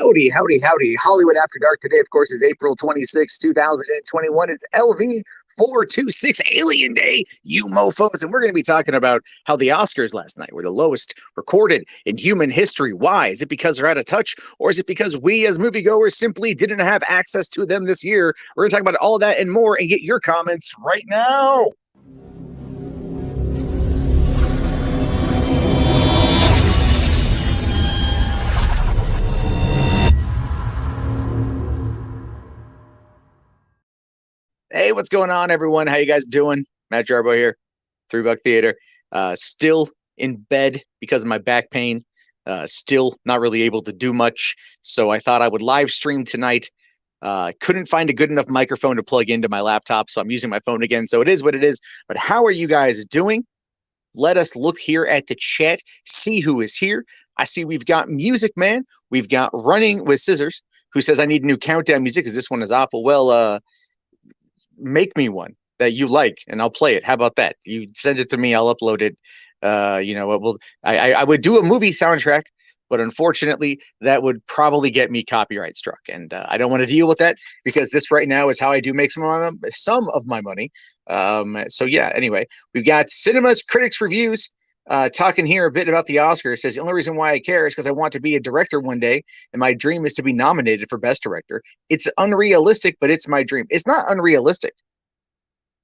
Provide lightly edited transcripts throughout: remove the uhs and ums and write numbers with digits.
Howdy, howdy, howdy. Hollywood After Dark today, of course, is April 26, 2021. It's LV 426 Alien Day, you mofos. And we're going to be talking about how the Oscars last night were the lowest recorded in human history. Why? Is it because they're out of touch? Or is it because we as moviegoers simply didn't have access to them this year? We're going to talk about all that and more and get your comments right now. Hey, what's going on, everyone? How you guys doing? Matt Jarbo here, $3 Theater. Still in bed because of my back pain. Still not really able to do much. So I thought I would live stream tonight. Couldn't find a good enough microphone to plug into my laptop, so I'm using my phone again. So it is what it is. But how are you guys doing? Let us look here at the chat, see who is here. I see we've got Music Man. We've got Running with Scissors, who says, I need new countdown music because this one is awful. Well, make me one that you like and I'll play it. How about that? You send it to me, I'll upload it. I would do a movie soundtrack, but unfortunately that would probably get me copyright struck, and I don't want to deal with that because this right now is how I do make some of my money. So yeah, anyway, we've got Cinema's Critics Reviews talking here a bit about the Oscars. It says the only reason why I care is because I want to be a director one day, and my dream is to be nominated for Best Director. It's unrealistic, but it's my dream. It's not unrealistic,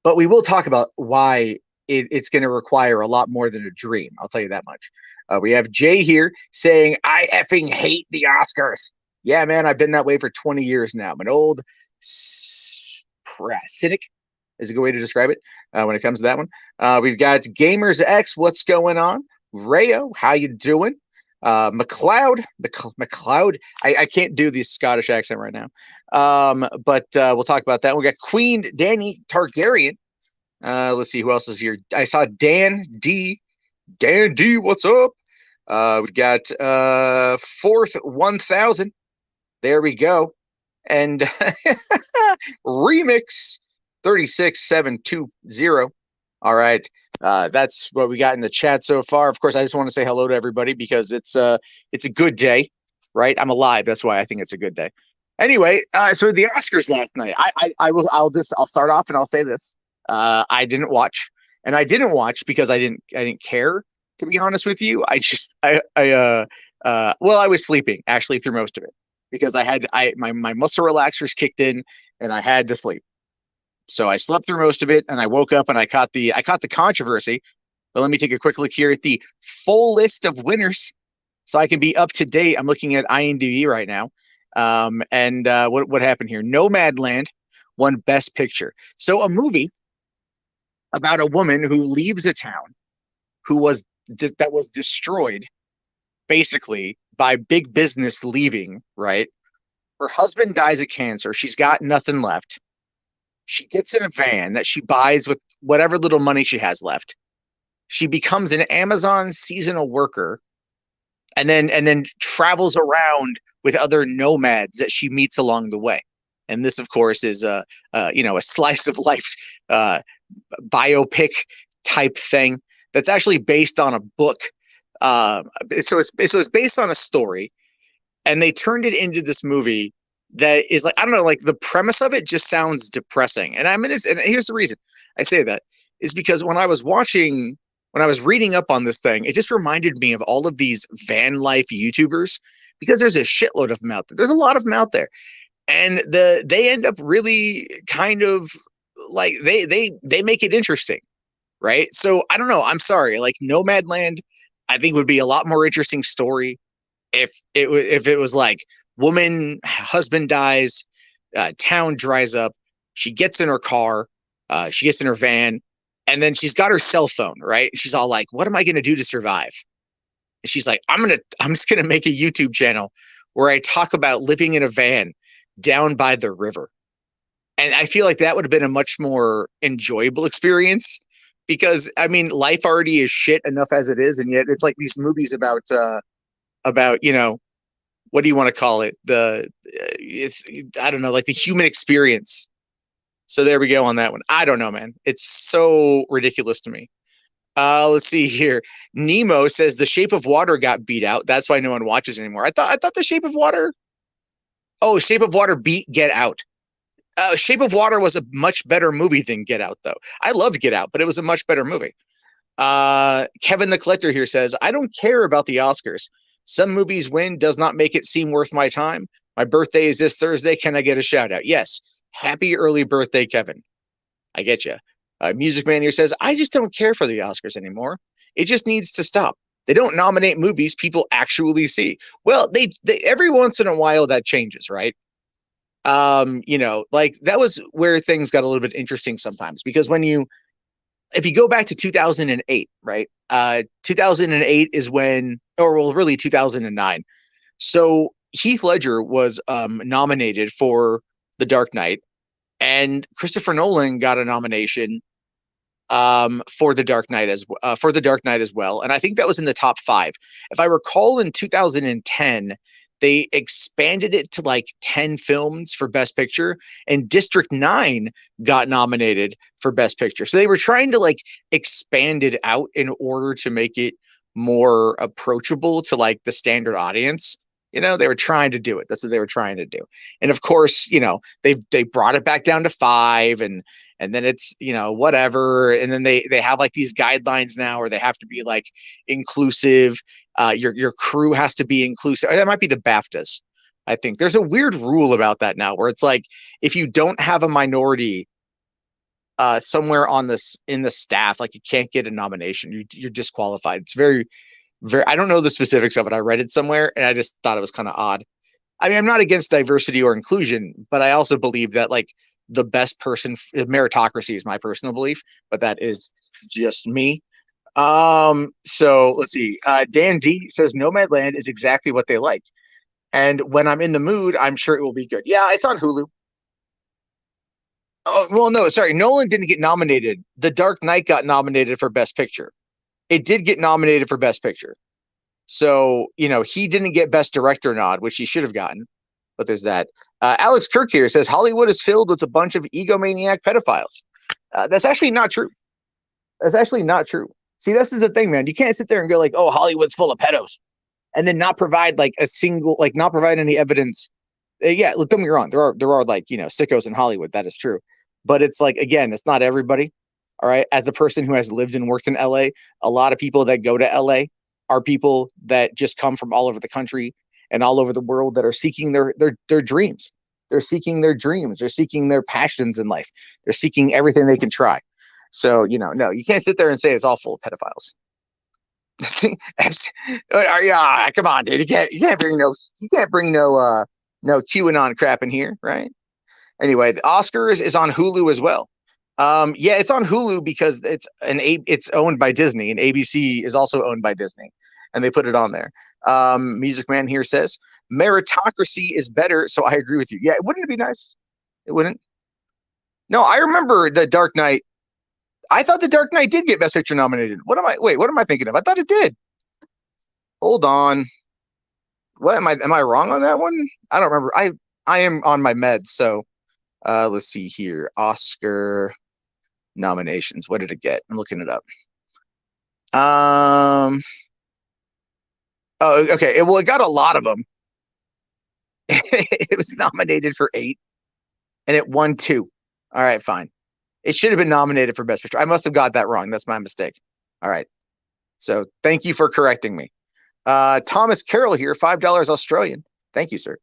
but we will talk about why it's going to require a lot more than a dream. I'll tell you that much. We have Jay here saying, I effing hate the Oscars. Yeah, man, I've been that way for 20 years now. I'm an old cynic is a good way to describe it when it comes to that one. We've got Gamers X, what's going on? Rayo, how you doing? McLeod, I can't do the Scottish accent right now, but we'll talk about that. We got Queen Danny Targaryen. Let's see who else is here. I saw Dan D, what's up? We've got Fourth 1000. There we go. And Remix 36720. All right. That's what we got in the chat so far. Of course, I just want to say hello to everybody because it's a good day, right? I'm alive. That's why I think it's a good day. Anyway, so the Oscars last night. I'll start off and I'll say this. I didn't watch, and I didn't watch because I didn't care, to be honest with you. I was sleeping actually through most of it because my muscle relaxers kicked in and I had to sleep. So I slept through most of it, and I woke up and I caught the controversy. But let me take a quick look here at the full list of winners, so I can be up to date. I'm looking at IMDb right now, and what happened here? Nomadland won Best Picture. So a movie about a woman who leaves a town that was destroyed, basically by big business leaving. Right, her husband dies of cancer. She's got nothing left. She gets in a van that she buys with whatever little money she has left. She becomes an Amazon seasonal worker and then travels around with other nomads that she meets along the way. And this, of course, is a slice of life biopic type thing that's actually based on a book. So it's based on a story, and they turned it into this movie that is like, I don't know, like the premise of it just sounds depressing. And and here's the reason I say that is because when I was reading up on this thing, it just reminded me of all of these van life YouTubers, because there's a shitload of them out there. There's a lot of them out there. And they end up really kind of like, they make it interesting. Right. So I don't know. I'm sorry. Like Nomadland, I think would be a lot more interesting story if it was like, woman, husband dies, town dries up. She gets in her car, she gets in her van, and then she's got her cell phone, right? She's all like, what am I going to do to survive? And she's like, I'm just going to make a YouTube channel where I talk about living in a van down by the river. And I feel like that would have been a much more enjoyable experience because, I mean, life already is shit enough as it is. And yet it's like these movies about, what do you want to call it? I don't know, like the human experience. So there we go on that one. I don't know, man. It's so ridiculous to me. Let's see here. Nemo says The Shape of Water got beat out. That's why no one watches anymore. I thought The Shape of Water Oh, Shape of Water beat Get Out. Shape of Water was a much better movie than Get Out, though. I loved Get Out, but it was a much better movie. Kevin the Collector here says, I don't care about the Oscars. Some movies win does not make it seem worth my time. My birthday is this Thursday. Can I get a shout out? Yes. Happy early birthday, Kevin. I get you. Music Man here says, I just don't care for the Oscars anymore. It just needs to stop. They don't nominate movies people actually see. Well, they every once in a while that changes, right? Like that was where things got a little bit interesting sometimes, because if you go back to 2008, right? 2008 is when, or well, really 2009. So Heath Ledger was nominated for The Dark Knight, and Christopher Nolan got a nomination for The Dark Knight as well. And I think that was in the top 5. If I recall, in 2010, they expanded it to like 10 films for Best Picture, and District 9 got nominated for Best Picture. So they were trying to like expand it out in order to make it more approachable to like the standard audience. They were trying to do it. That's what they were trying to do. And of course, they brought it back down to 5, and then it's whatever, and then they have like these guidelines now where they have to be like inclusive. Your crew has to be inclusive. That might be the BAFTAs. I think there's a weird rule about that now where it's like if you don't have a minority somewhere in the staff, like you can't get a nomination. You're disqualified. It's very, very. I don't know the specifics of it. I read it somewhere and I just thought it was kind of odd. I mean, I'm not against diversity or inclusion, but I also believe that like the best person, meritocracy is my personal belief, but that is just me. So let's see. Dan D says Nomadland is exactly what they like. And when I'm in the mood, I'm sure it will be good. Yeah, it's on Hulu. Oh, well, no, sorry. Nolan didn't get nominated. The Dark Knight got nominated for Best Picture. It did get nominated for Best Picture. So, he didn't get Best Director nod, which he should have gotten. But there's that. Alex Kirk here says Hollywood is filled with a bunch of egomaniac pedophiles. That's actually not true. That's actually not true. See, this is the thing, man. You can't sit there and go like, "Oh, Hollywood's full of pedos," and then not provide like not provide any evidence. Yeah, look, don't get me wrong. There are like sickos in Hollywood. That is true, but it's like again, it's not everybody. All right. As the person who has lived and worked in LA, a lot of people that go to LA are people that just come from all over the country and all over the world that are seeking their dreams. They're seeking their dreams. They're seeking their passions in life. They're seeking everything they can try. So, no, you can't sit there and say it's all full of pedophiles. Yeah, come on, dude. You can't bring no QAnon crap in here, right? Anyway, the Oscars is on Hulu as well. Yeah, it's on Hulu because it's owned by Disney, and ABC is also owned by Disney, and they put it on there. Music Man here says meritocracy is better, so I agree with you. Yeah, wouldn't it be nice? It wouldn't. No, I remember The Dark Knight. I thought The Dark Knight did get Best Picture nominated. What am I thinking of? I thought it did. Hold on. What am I wrong on that one? I don't remember. I am on my meds, so let's see here. Oscar nominations. What did it get? I'm looking it up. Oh, okay. It got a lot of them. It was nominated for 8 and it won 2. All right, fine. It should have been nominated for Best Picture. I must have got that wrong. That's my mistake. All right. So thank you for correcting me. Thomas Carroll here, $5 Australian. Thank you, sir.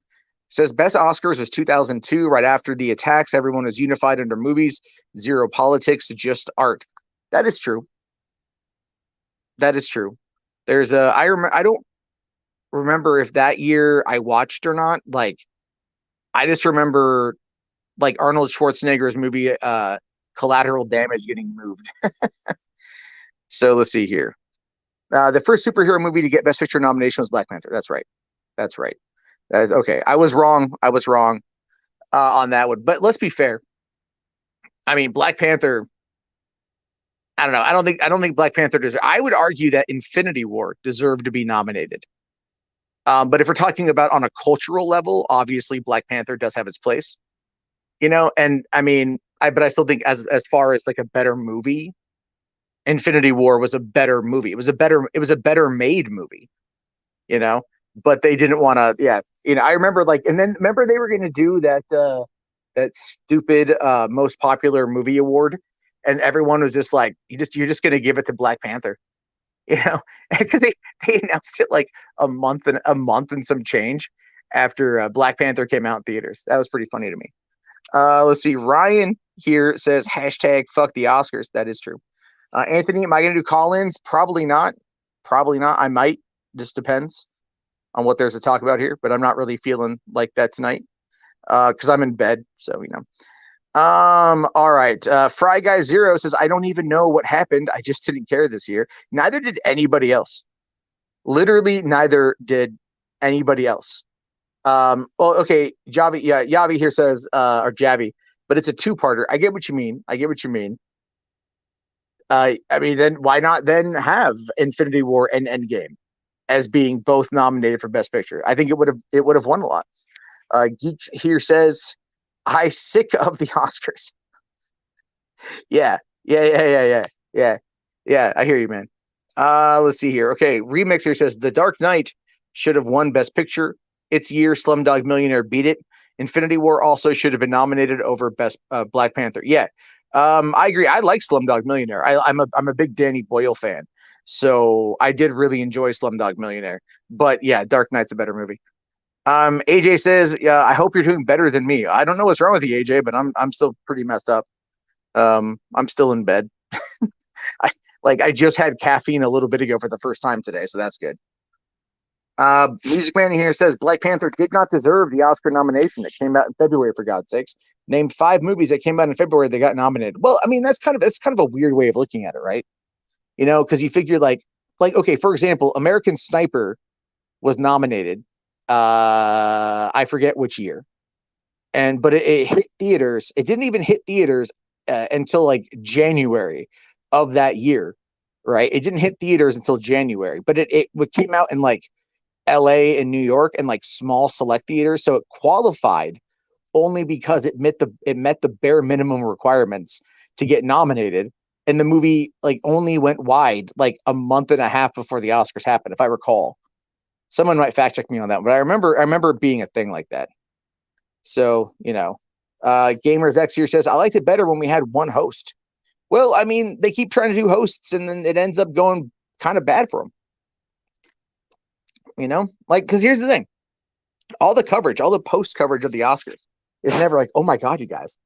Says Best Oscars was 2002, right after the attacks. Everyone was unified under movies, zero politics, just art. That is true. That is true. There's I don't remember if that year I watched or not. Like, I just remember like Arnold Schwarzenegger's movie, Collateral Damage getting moved. So let's see here. The first superhero movie to get Best Picture nomination was Black Panther. That's right. That's right. Okay. I was wrong on that one. But let's be fair. I mean, Black Panther. I don't know. I don't think Black Panther deserves. I would argue that Infinity War deserved to be nominated. But if we're talking about on a cultural level, obviously Black Panther does have its place. And I mean, but I still think as far as like a better movie, Infinity War was a better movie. It was a better made movie. but they didn't want to. Yeah, I remember and then remember they were going to do that stupid most popular movie award, and everyone was just like, you're just going to give it to Black Panther, because they announced it like a month and some change after Black Panther came out in theaters. That was pretty funny to me. Let's see. Ryan here says hashtag fuck the Oscars. That is true. Anthony, am I going to do call-ins? Probably not. Probably not. I might. Just depends on what there's to talk about here, but I'm not really feeling like that tonight because I'm in bed. So, all right. Fry Guy Zero says, I don't even know what happened. I just didn't care this year. Neither did anybody else. Literally, neither did anybody else. Well, okay. Javi, yeah, Yavi here says, or Javi, but it's a two-parter. I get what you mean. I mean, then why not then have Infinity War and Endgame as being both nominated for Best Picture? I think it would have won a lot. Geek here says, I sick of the Oscars. Yeah, yeah. I hear you, man. Let's see here. Okay, Remix here says The Dark Knight should have won Best Picture. Its year, Slumdog Millionaire beat it. Infinity War also should have been nominated over Best Black Panther. Yeah, I agree. I like Slumdog Millionaire. I'm a big Danny Boyle fan, so I did really enjoy Slumdog Millionaire. But yeah, Dark Knight's a better movie. AJ says, "Yeah, I hope you're doing better than me." I don't know what's wrong with you, AJ, but I'm still pretty messed up. I'm still in bed. I I just had caffeine a little bit ago for the first time today, so that's good. Music Man here says Black Panther did not deserve the Oscar nomination. It came out in February, for God's sakes. Name 5 movies that came out in February that got nominated. Well, I mean that's kind of a weird way of looking at it, right? Because you figure okay, for example, American Sniper was nominated. I forget which year, but it hit theaters. It didn't even hit theaters until like January of that year, right? It didn't hit theaters until January, but it came out in like LA and New York and like small select theaters, so it qualified only because it met the bare minimum requirements to get nominated. And the movie like only went wide like a month and a half before the Oscars happened, if I recall. Someone might fact check me on that, but I remember it being a thing like that. So, Gamers X here says, I liked it better when we had one host. Well, I mean, they keep trying to do hosts and then it ends up going kind of bad for them. Because here's the thing. All the coverage, all the post coverage of the Oscars is never like, oh my God, you guys,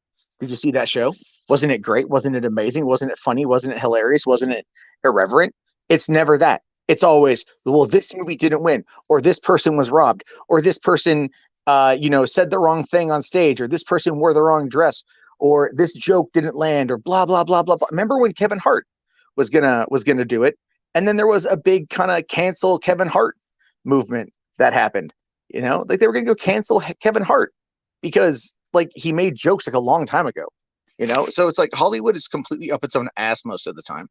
did you see that show? Wasn't it great? Wasn't it amazing? Wasn't it funny? Wasn't it hilarious? Wasn't it irreverent? It's never that. It's always, well, this movie didn't win, or this person was robbed, or this person, said the wrong thing on stage, or this person wore the wrong dress, or this joke didn't land, or blah blah blah blah blah. Remember when Kevin Hart was gonna do it, and then there was a big kind of cancel Kevin Hart movement that happened. They were gonna go cancel Kevin Hart because like he made jokes like a long time ago. So it's like Hollywood is completely up its own ass most of the time.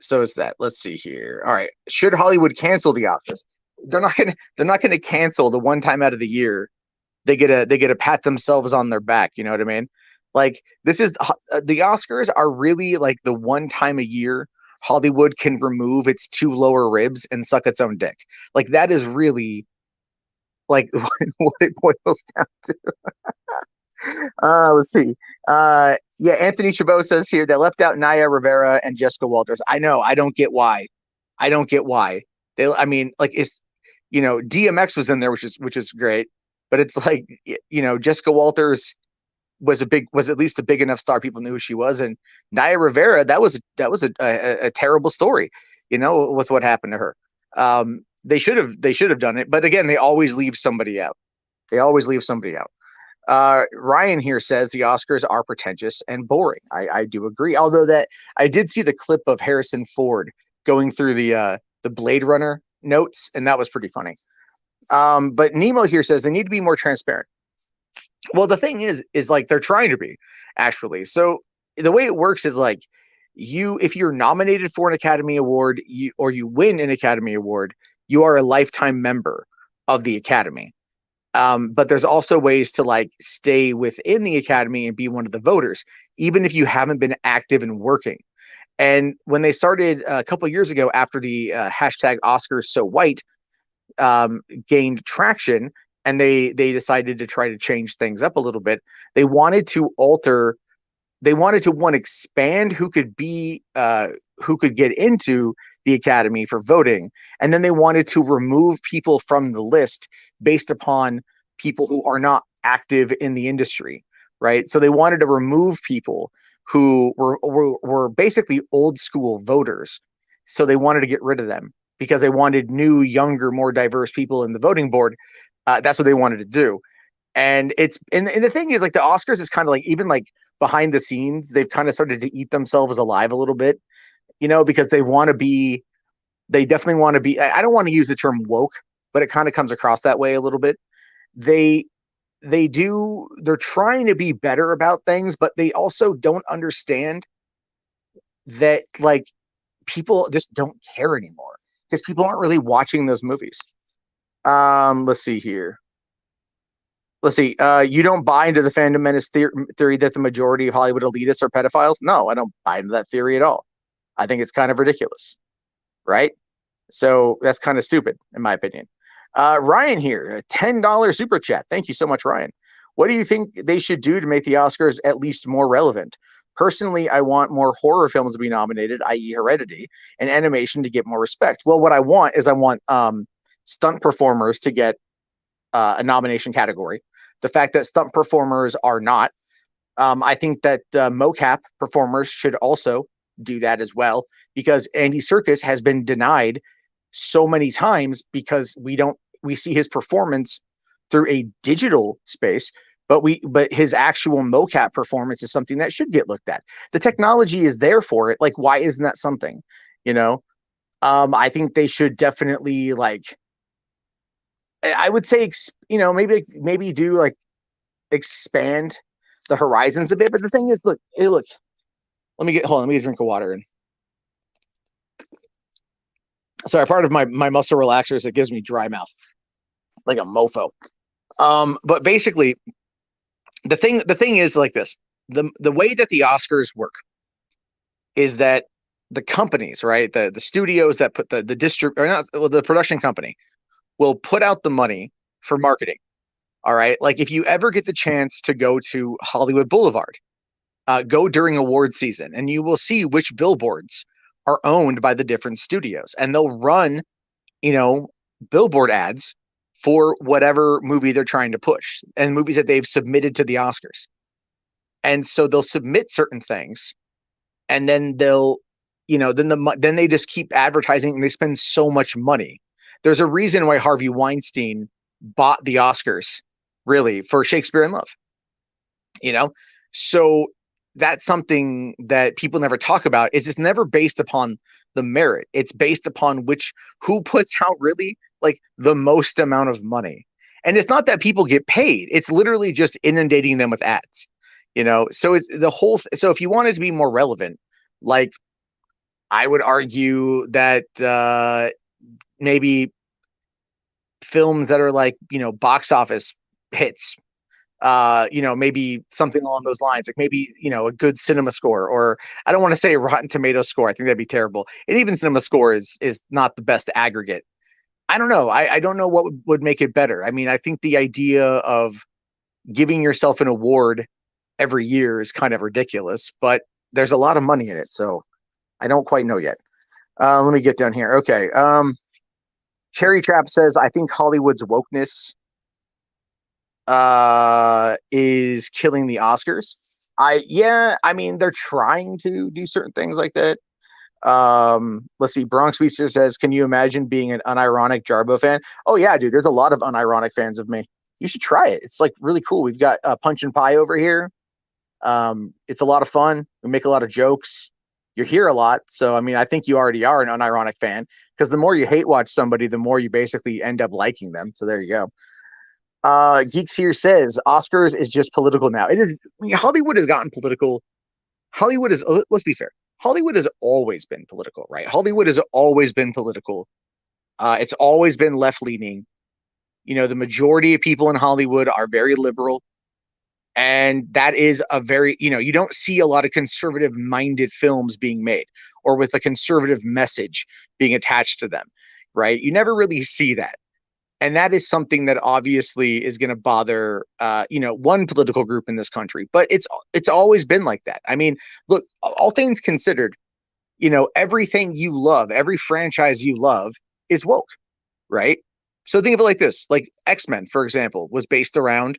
So is that. Let's see here. All right. Should Hollywood cancel the Oscars? They're not gonna cancel the one time out of the year. They get to pat themselves on their back. You know what I mean? Like this is the Oscars are really like the one time a year Hollywood can remove its 2 lower ribs and suck its own dick. Like that is really like what it boils down to. Let's see. Yeah, Anthony Chabot says here that left out Naya Rivera and Jessica Walters. I know. I don't get why. I don't get why. I mean, like it's DMX was in there, which is great, but it's like Jessica Walters was at least a big enough star people knew who she was, and Naya Rivera that was a terrible story, with what happened to her. They should have done it, but again, they always leave somebody out. Ryan here says the Oscars are pretentious and boring. I do agree. Although that I did see the clip of Harrison Ford going through the Blade Runner notes, and that was pretty funny. But Nemo here says they need to be more transparent. Well, the thing is like they're trying to be actually. So the way it works is like if you're nominated for an Academy Award, or you win an Academy Award, you are a lifetime member of the Academy. But there's also ways to like stay within the Academy and be one of the voters, even if you haven't been active and working. And when they started a couple of years ago after the hashtag Oscars So White, gained traction, and they decided to try to change things up a little bit. They wanted to alter. They wanted to one expand who could get into the academy for voting, and then they wanted to remove people from the list based upon people who are not active in the industry, right? So they wanted to remove people who were basically old school voters. So they wanted to get rid of them because they wanted new, younger, more diverse people in the voting board. That's what they wanted to do. And the thing is, like, the Oscars is kind of like, even like behind the scenes, they've kind of started to eat themselves alive a little bit, because they definitely want to be, I don't want to use the term woke, but it kind of comes across that way a little bit. They're trying to be better about things, but they also don't understand that, like, people just don't care anymore because people aren't really watching those movies. Let's see here. Let's see. You don't buy into the fandom menace theory that the majority of Hollywood elitists are pedophiles? No, I don't buy into that theory at all. I think it's kind of ridiculous, right? So that's kind of stupid, in my opinion. Ryan here, a $10 super chat. Thank you so much, Ryan. What do you think they should do to make the Oscars at least more relevant? Personally, I want more horror films to be nominated, i.e. Heredity, and animation to get more respect. Well, what I want is stunt performers to get a nomination category. The fact that stunt performers are not, I think that mocap performers should also do that as well, because Andy Serkis has been denied so many times because we see his performance through a digital space, but his actual mocap performance is something that should get looked at. The technology is there for it. Like, why isn't that something? I think they should definitely, like, I would say, maybe do, like, expand the horizons a bit. But the thing is, look, let me get a drink of water. And sorry, part of my muscle relaxer is it gives me dry mouth like a mofo. But basically, the thing is like this: the way that the Oscars work is that the companies, right, the studios that put the production company will put out the money for marketing. All right, like, if you ever get the chance to go to Hollywood Boulevard, go during award season, and you will see which billboards are owned by the different studios, and they'll run, billboard ads for whatever movie they're trying to push, and movies that they've submitted to the Oscars. And so they'll submit certain things, and then then they just keep advertising, and they spend so much money. There's a reason why Harvey Weinstein bought the Oscars, really, for Shakespeare in Love. So that's something that people never talk about. Is it's never based upon the merit. It's based upon who puts out, really, like, the most amount of money. And it's not that people get paid. It's literally just inundating them with ads. So it's the whole. So if you want it to be more relevant, like, I would argue that maybe films that are, like, box office hits, maybe something along those lines, like maybe, a good cinema score, or I don't want to say a Rotten Tomatoes score. I think that'd be terrible. And even cinema score is not the best aggregate. I don't know. I don't know what would make it better. I mean, I think the idea of giving yourself an award every year is kind of ridiculous, but there's a lot of money in it. So I don't quite know yet. Let me get down here. Okay. Cherry Trap says, I think Hollywood's wokeness is killing the Oscars. I mean, they're trying to do certain things like that. Let's see. Bronx Weezer says, can you imagine being an unironic Jarbo fan? Oh yeah, dude. There's a lot of unironic fans of me. You should try it. It's, like, really cool. We've got Punch and Pie over here. It's a lot of fun. We make a lot of jokes. You're here a lot. So, I mean, I think you already are an unironic fan, because the more you hate watch somebody, the more you basically end up liking them. So there you go. Geeks here says Oscars is just political now. It is. I mean, Hollywood has gotten political. Hollywood is, let's be fair, Hollywood has always been political, right? Hollywood has always been political. It's always been left leaning. The majority of people in Hollywood are very liberal. And that is a very, you don't see a lot of conservative minded films being made, or with a conservative message being attached to them, right? You never really see that. And that is something that obviously is going to bother, one political group in this country. But it's always been like that. I mean, look, all things considered, everything you love, every franchise you love is woke, right? So think of it like this: like X-Men, for example, was based around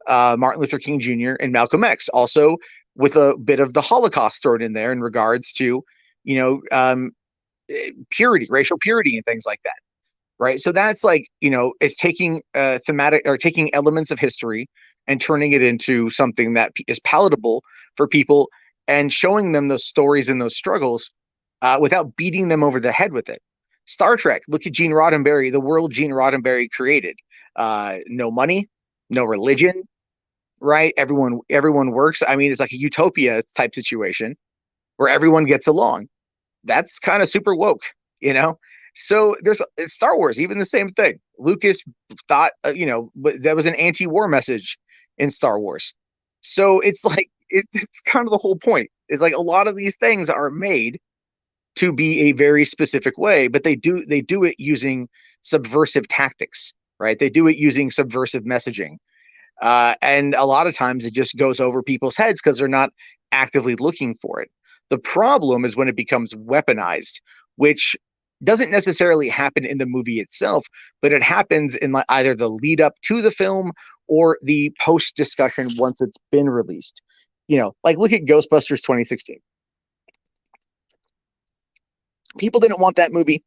Martin Luther King Jr. and Malcolm X, also with a bit of the Holocaust thrown in there in regards to, you know, um, purity, racial purity, and things like that, right? So that's like, it's taking thematic or taking elements of history and turning it into something that is palatable for people and showing them those stories and those struggles without beating them over the head with it. Star Trek, look at Gene Roddenberry, the world Gene Roddenberry created. No money, no religion, right? Everyone works. I mean, it's like a utopia type situation where everyone gets along. That's kind of super woke, you know? So there's Star Wars, even the same thing. Lucas thought, that was an anti-war message in Star Wars. So it's like, it's kind of the whole point. It's like a lot of these things are made to be a very specific way, but they do it using subversive tactics, right? They do it using subversive messaging. And a lot of times it just goes over people's heads because they're not actively looking for it. The problem is when it becomes weaponized, which doesn't necessarily happen in the movie itself, but it happens in like either the lead up to the film or the post discussion once it's been released. Like look at Ghostbusters 2016. People didn't want that movie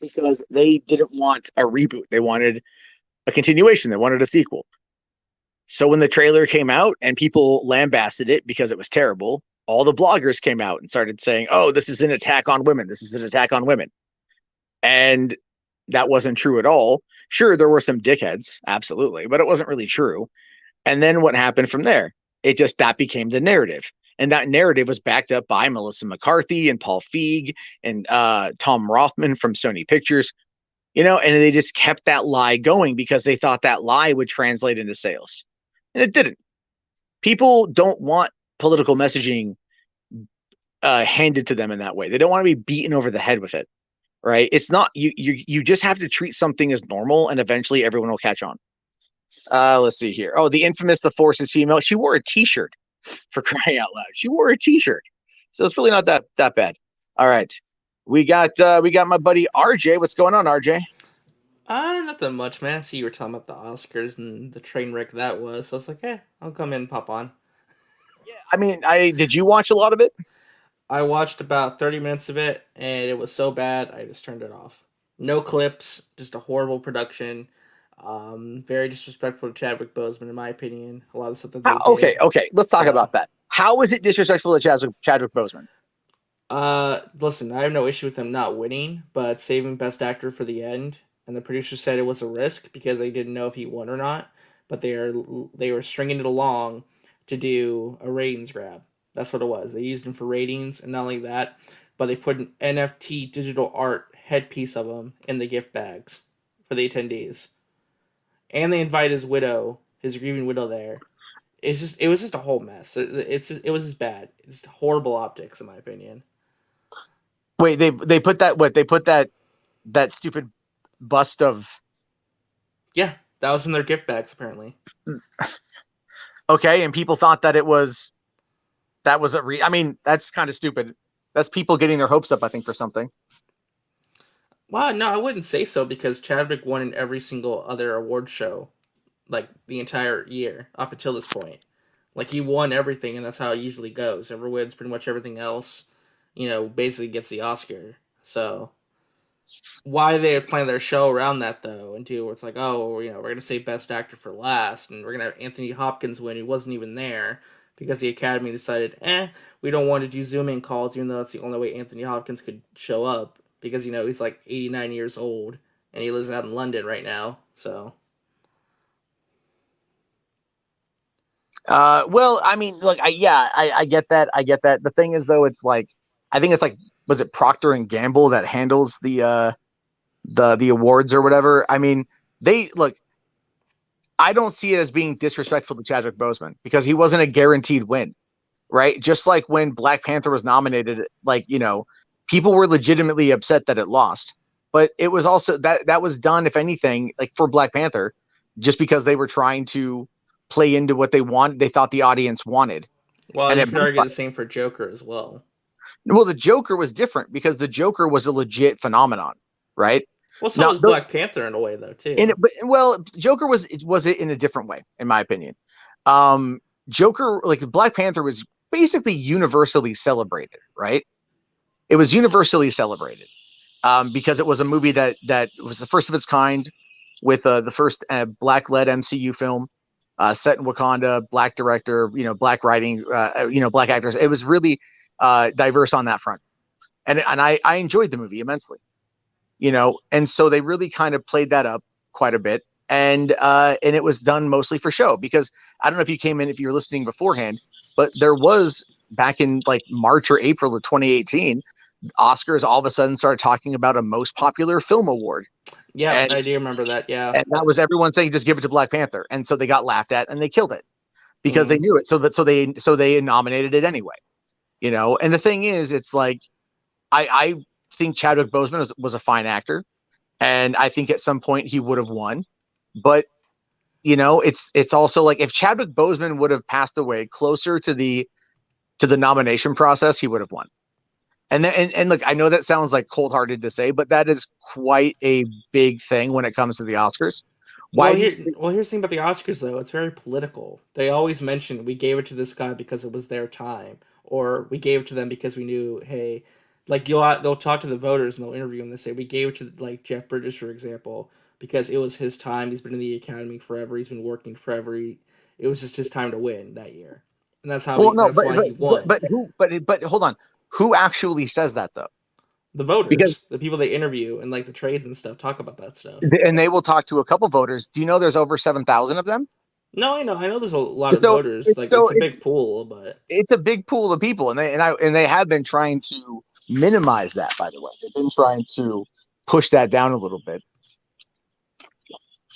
because they didn't want a reboot. They wanted a continuation. They wanted a sequel. So when the trailer came out and people lambasted it because it was terrible, all the bloggers came out and started saying, oh, this is an attack on women. This is an attack on women. And that wasn't true at all. Sure, there were some dickheads, absolutely, but it wasn't really true. And then what happened from there? That became the narrative. And that narrative was backed up by Melissa McCarthy and Paul Feig and Tom Rothman from Sony Pictures, and they just kept that lie going because they thought that lie would translate into sales. And it didn't. People don't want political messaging handed to them in that way. They don't want to be beaten over the head with it, right? It's not, you just have to treat something as normal and eventually everyone will catch on. Let's see here. Oh, the infamous The Force is Female. She wore a t-shirt, for crying out loud. She wore a t-shirt. So it's really not that bad. All right. We got my buddy RJ. What's going on, RJ? Nothing much, man. I see you were talking about the Oscars and the train wreck that was. So I was like, I'll come in and pop on. Yeah, I mean, did you watch a lot of it? I watched about 30 minutes of it, and it was so bad, I just turned it off. No clips, just a horrible production. Very disrespectful to Chadwick Boseman, in my opinion. A lot of stuff that they Okay, did. okay. Let's talk So, about that. How is it disrespectful to Chadwick Boseman? listen, I have no issue with him not winning, but saving Best Actor for the end. And the producer said it was a risk because they didn't know if he won or not. But they were stringing it along to do a ratings grab. That's what it was. They used him for ratings, and not only that, but they put an NFT digital art headpiece of him in the gift bags for the attendees, and they invited his widow, his grieving widow, there. It was just a whole mess. It was just bad. It's horrible optics, in my opinion. Wait, they put that what? They put that stupid bust of. Yeah, that was in their gift bags apparently. Okay, and people thought that was I mean, that's kind of stupid. That's people getting their hopes up, I think, for something. Well, no, I wouldn't say so because Chadwick won in every single other award show, like the entire year up until this point. Like he won everything, and that's how it usually goes. Whoever wins pretty much everything else, basically gets the Oscar. So why they would plan their show around that though, and do where it's like, oh, we're gonna save Best Actor for last, and we're gonna have Anthony Hopkins win, who wasn't even there because the Academy decided, we don't want to do Zoom in calls, even though that's the only way Anthony Hopkins could show up because he's like 89 years old and he lives out in London right now. So Well, I mean, look, I get that. I get that. The thing is, though, it's like, I think it's like, was it Procter and Gamble that handles the awards or whatever? I mean, they look. I don't see it as being disrespectful to Chadwick Boseman because he wasn't a guaranteed win, right? Just like when Black Panther was nominated, like, people were legitimately upset that it lost. but it was also that was done, if anything, like for Black Panther, just because they were trying to play into what they thought the audience wanted. Well, And you it could argue the same for Joker as well. well, the Joker was different because the Joker was a legit phenomenon, right? Well, so Now, was Black Panther in a way, though, too. well, Joker was it in a different way, in my opinion. Joker, like Black Panther, was basically universally celebrated, right? It was universally celebrated because it was a movie that was the first of its kind, with the first black-led MCU film set in Wakanda, black director, black writing, black actors. It was really diverse on that front, and I enjoyed the movie immensely, and so they really kind of played that up quite a bit, and it was done mostly for show, because I don't know if you came in, if you were listening beforehand, but there was, back in like March or April of 2018, Oscars all of a sudden started talking about a most popular film award. Yeah, and I do remember that. Yeah, and that was everyone saying just give it to Black Panther, and so they got laughed at and they killed it because they mm-hmm. knew it, so they nominated it anyway. And the thing is, it's like I think Chadwick Boseman was a fine actor, and I think at some point he would have won, but it's also like, if Chadwick Boseman would have passed away closer to the nomination process, he would have won. And look, I know that sounds like cold-hearted to say, but that is quite a big thing when it comes to the Oscars. Why? Here's the thing about the Oscars, though. It's very political. They always mention we gave it to this guy because it was their time, or we gave it to them because we knew, hey, like they'll talk to the voters and they'll interview them. They say we gave it to like Jeff Bridges, for example, because it was his time. He's been in the Academy forever. He's been working forever. It was just his time to win that year, and that's how. Well, no, that's why he won. but hold on. Who actually says that, though? The voters, Because the people they interview, and like the trades and stuff, talk about that stuff. and they will talk to a couple voters. Do you know there's over 7,000 of them? No, I know. There's a lot of So voters. Like it's a big pool, but it's a big pool of people, and they have been trying to minimize that. By the way, they've been trying to push that down a little bit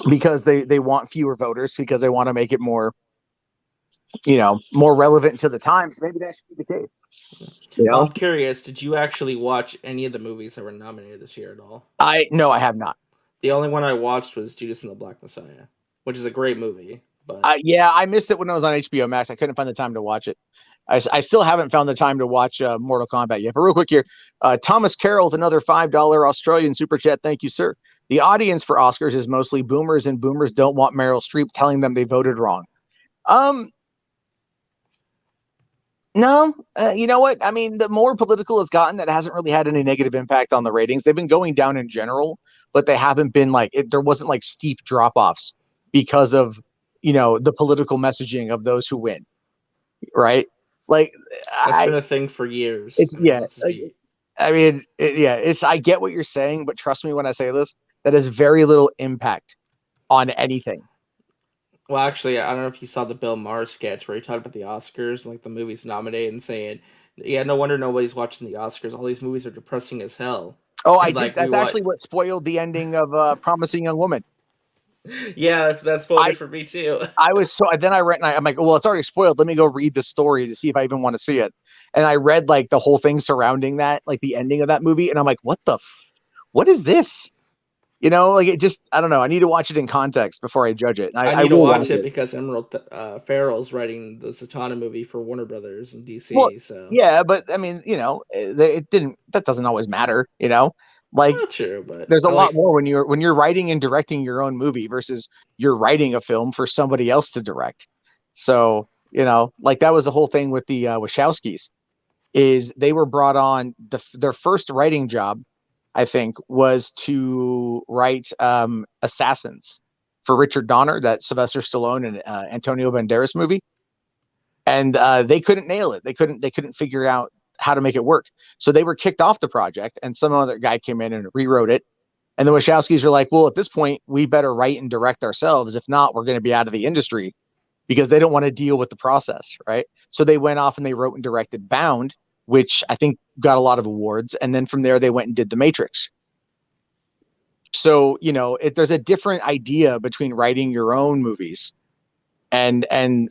because they want fewer voters, because they want to make it more, more relevant to the times. Maybe that should be the case. I'm curious, did you actually watch any of the movies that were nominated this year at all? No, I have not. The only one I watched was Judas and the Black Messiah, which is a great movie. But yeah, I missed it when it was on HBO Max. I couldn't find the time to watch it. I still haven't found the time to watch Mortal Kombat yet. But real quick here, Thomas Carroll with another $5 Australian super chat. Thank you, sir. The audience for Oscars is mostly boomers, and boomers don't want Meryl Streep telling them they voted wrong. No, you know what? I mean, the more political it's gotten, that hasn't really had any negative impact on the ratings. They've been going down in general, but they haven't been like there wasn't like steep drop-offs because of, the political messaging of those who win, right? Like that's been a thing for years. I get what you're saying, but trust me when I say this, that has very little impact on anything. Well, actually, I don't know if you saw the Bill Maher sketch where he talked about the Oscars, like the movies nominated, and saying, yeah, no wonder nobody's watching the Oscars. All these movies are depressing as hell. Oh, I did. That's actually what spoiled the ending of Promising Young Woman. Yeah, that spoiled it for me too. I'm like, well, it's already spoiled. Let me go read the story to see if I even want to see it. And I read like the whole thing surrounding that, like the ending of that movie, and I'm like, what is this? Like it just, I don't know. I need to watch it in context before I judge it. I need to watch it because Emerald Farrell's writing the Zatanna movie for Warner Brothers in DC. Well, so yeah, but I mean, it didn't. That doesn't always matter, Like, not true, but there's a lot more when you're writing and directing your own movie versus you're writing a film for somebody else to direct. So, like that was the whole thing with the Wachowskis, is they were brought on their first writing job, I think, was to write Assassins for Richard Donner, that Sylvester Stallone and Antonio Banderas movie, and they couldn't nail it. They couldn't figure out how to make it work. So they were kicked off the project, and some other guy came in and rewrote it. And the Wachowskis are like, well, at this point, we better write and direct ourselves. If not, we're going to be out of the industry, because they don't want to deal with the process, right? So they went off and they wrote and directed Bound, which I think got a lot of awards. And then from there, they went and did The Matrix. So, there's a different idea between writing your own movies and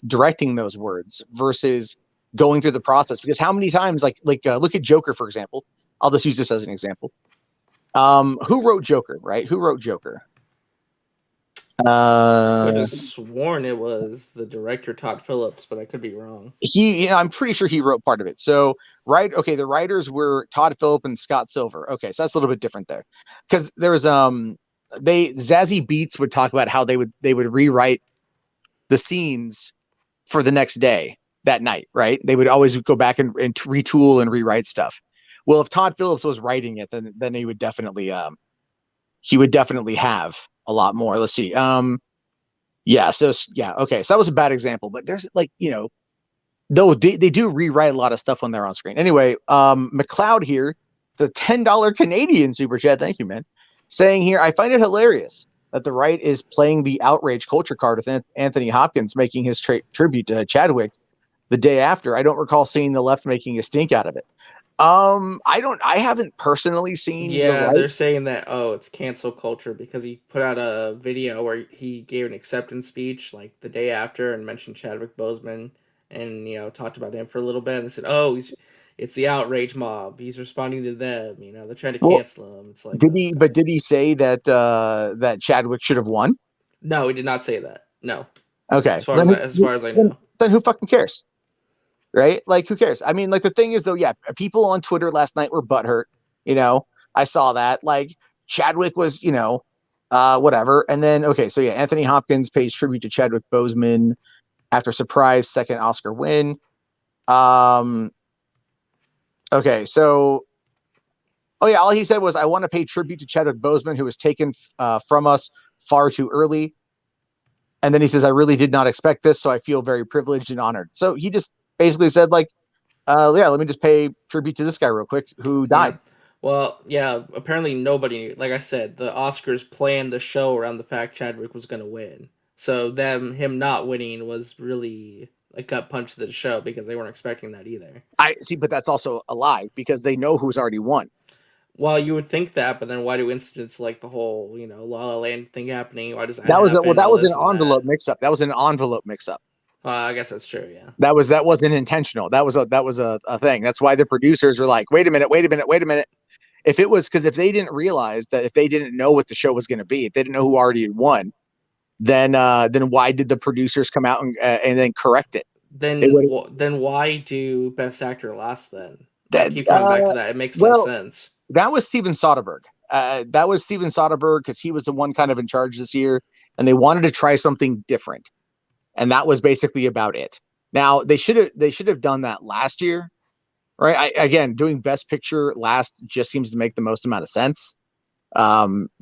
directing those words versus going through the process. Because how many times, look at Joker, for example. I'll just use this as an example. Who wrote Joker, right? Who wrote Joker? Could have sworn it was the director Todd Phillips, but I could be wrong. I'm pretty sure he wrote part of it. So, right, okay, the writers were Todd Phillip and Scott Silver. Okay, so that's a little bit different there, because there was they Zazie Beetz would talk about how they would rewrite the scenes for the next day that night, right? They would always go back and retool and rewrite stuff. Well, if Todd Phillips was writing it, then he would definitely have a lot more. Let's see. Yeah, so yeah, okay, so that was a bad example, but there's like, though they do rewrite a lot of stuff when they're on screen. Anyway, McLeod here, the $10 Canadian super chat. Thank you, man. Saying here, I find it hilarious that the right is playing the outrage culture card with Anthony Hopkins making his tribute to Chadwick the day after. I don't recall seeing the left making a stink out of it. I haven't personally seen the Yeah, right. they're saying that it's cancel culture because he put out a video where he gave an acceptance speech like the day after and mentioned Chadwick Boseman and talked about him for a little bit and they said, it's the outrage mob. He's responding to them. They're trying to Well, cancel him. It's like, did he? But did he say that Chadwick should have won? no, he did not say that. No, Okay, as far as I know. then who fucking cares? Right? Like, who cares? I mean, like, the thing is, though, yeah, people on Twitter last night were butthurt. I saw that. Like, Chadwick was, whatever. And then, okay, so yeah, Anthony Hopkins pays tribute to Chadwick Boseman after surprise second Oscar win. Um, okay, so, oh yeah, all he said was, I want to pay tribute to Chadwick Boseman, who was taken from us far too early. And then he says, I really did not expect this, so I feel very privileged and honored. So he just basically said, like, yeah, let me just pay tribute to this guy real quick who died. Yeah. Well, yeah, apparently nobody, like I said, the Oscars planned the show around the fact Chadwick was going to win. So him not winning was really a gut punch to the show because they weren't expecting that either. I see, but that's also a lie because they know who's already won. Well, you would think that, but then why do incidents like the whole, La La Land thing happening? Why does that That was happen? that All was an this and envelope that. mix up. That was an envelope mix up. I guess that's true. Yeah. That wasn't intentional. That was a thing. That's why the producers were like, wait a minute, wait a minute, wait a minute. If it was because if they didn't realize that if they didn't know what the show was going to be, if they didn't know who already had won, then why did the producers come out and then correct it? Then why do Best Actor last then? I That keep coming back to that. It makes no well, sense. that was Steven Soderbergh. That was Steven Soderbergh because he was the one kind of in charge this year, and they wanted to try something different, and that was basically about it. Now they should have done that last year, right? Again, doing Best Picture last just seems to make the most amount of sense.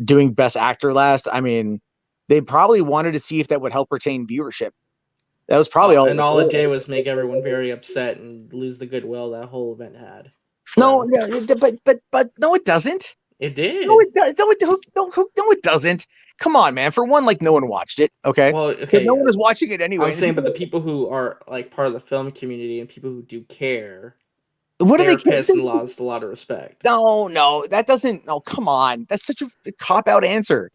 Doing Best Actor last, I mean, they probably wanted to see if that would help retain viewership. That was probably all. And all it did was make everyone very upset and lose the goodwill that whole event had. No, So no, but no, it doesn't. it did. No, it does. No, it doesn't. Come on, man. For one, like no one watched it. Okay, Well, so okay. no one is watching it anyway. I'm saying, but the people who are like part of the film community and people who do care, What do they they were care? pissed and lost a lot of respect. No, that doesn't. No, come on. That's such a cop out answer,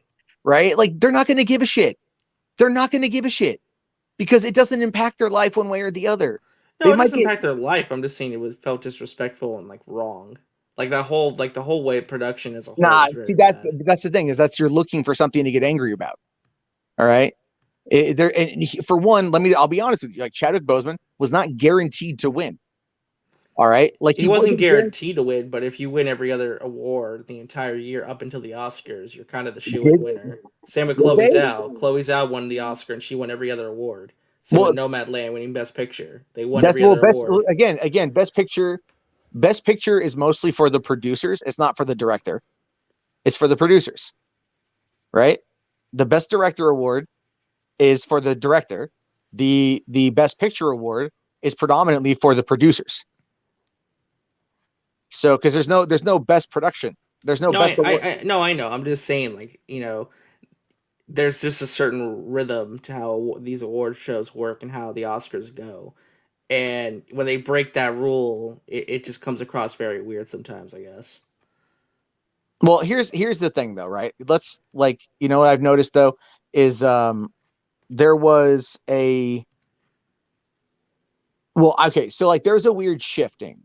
right? Like they're not going to give a shit. They're not going to give a shit because it doesn't impact their life one way or the other. No, They it might doesn't get. impact their life. I'm just saying felt disrespectful and like wrong. Like the whole way production as a whole Nah, was see very bad. that's the thing is that's you're looking for something to get angry about. All right. For one, I'll be honest with you. Like Chadwick Boseman was not guaranteed to win. All right. Like He he wasn't wasn't guaranteed. guaranteed to win, but if you win every other award the entire year up until the Oscars, you're kind of the shoe-in Did, winner. Same with did Chloe they? Zhao. Chloe Zhao won the Oscar and she won every other award. Same with Well, Nomadland winning Best Picture. They won best every well other best award. again best picture. Best picture is mostly for the producers. It's not for the director. It's for the producers, right? The best director award is for the director. The best picture award is predominantly for the producers. So because there's no best production. There's no No, best award. I know. I'm just saying, like, there's just a certain rhythm to how these award shows work and how the Oscars go. And when they break that rule, it just comes across very weird sometimes, I guess. Well, here's the thing though, right? Let's like what I've noticed though is there was a well, okay, so like there's a weird shifting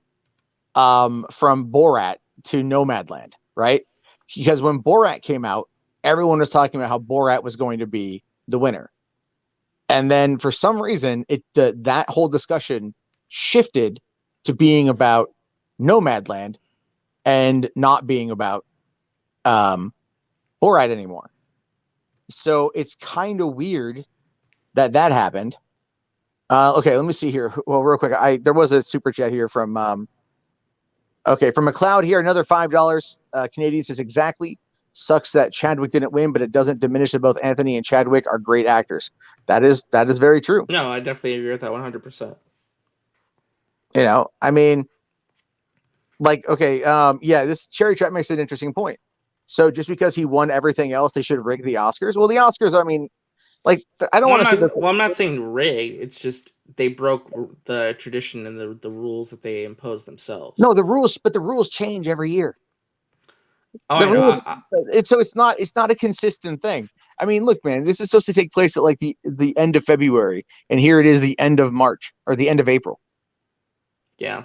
from Borat to Nomadland, right? because when Borat came out, everyone was talking about how Borat was going to be the winner. And then for some reason, that whole discussion shifted to being about Nomadland and not being about Borat anymore. So it's kind of weird that happened. Okay, let me see here. Well, real quick, there was a super chat here from from McLeod here. Another $5. Canadian says exactly. Sucks that Chadwick didn't win, but it doesn't diminish that both Anthony and Chadwick are great actors. That is very true. No, I definitely agree with that 100%. You know, I mean, like, okay, yeah, this Cherry Trap makes an interesting point. So just because he won everything else, they should rig the Oscars. Well, the Oscars, I mean, like, I don't want to say that. Well, I'm not saying rigged. It's just they broke the tradition and the rules that they imposed themselves. No, the rules change every year. Oh, The I know. rules, it's not a consistent thing. I mean, look, man, this is supposed to take place at like the end of February, and here it is the end of March or the end of April. Yeah.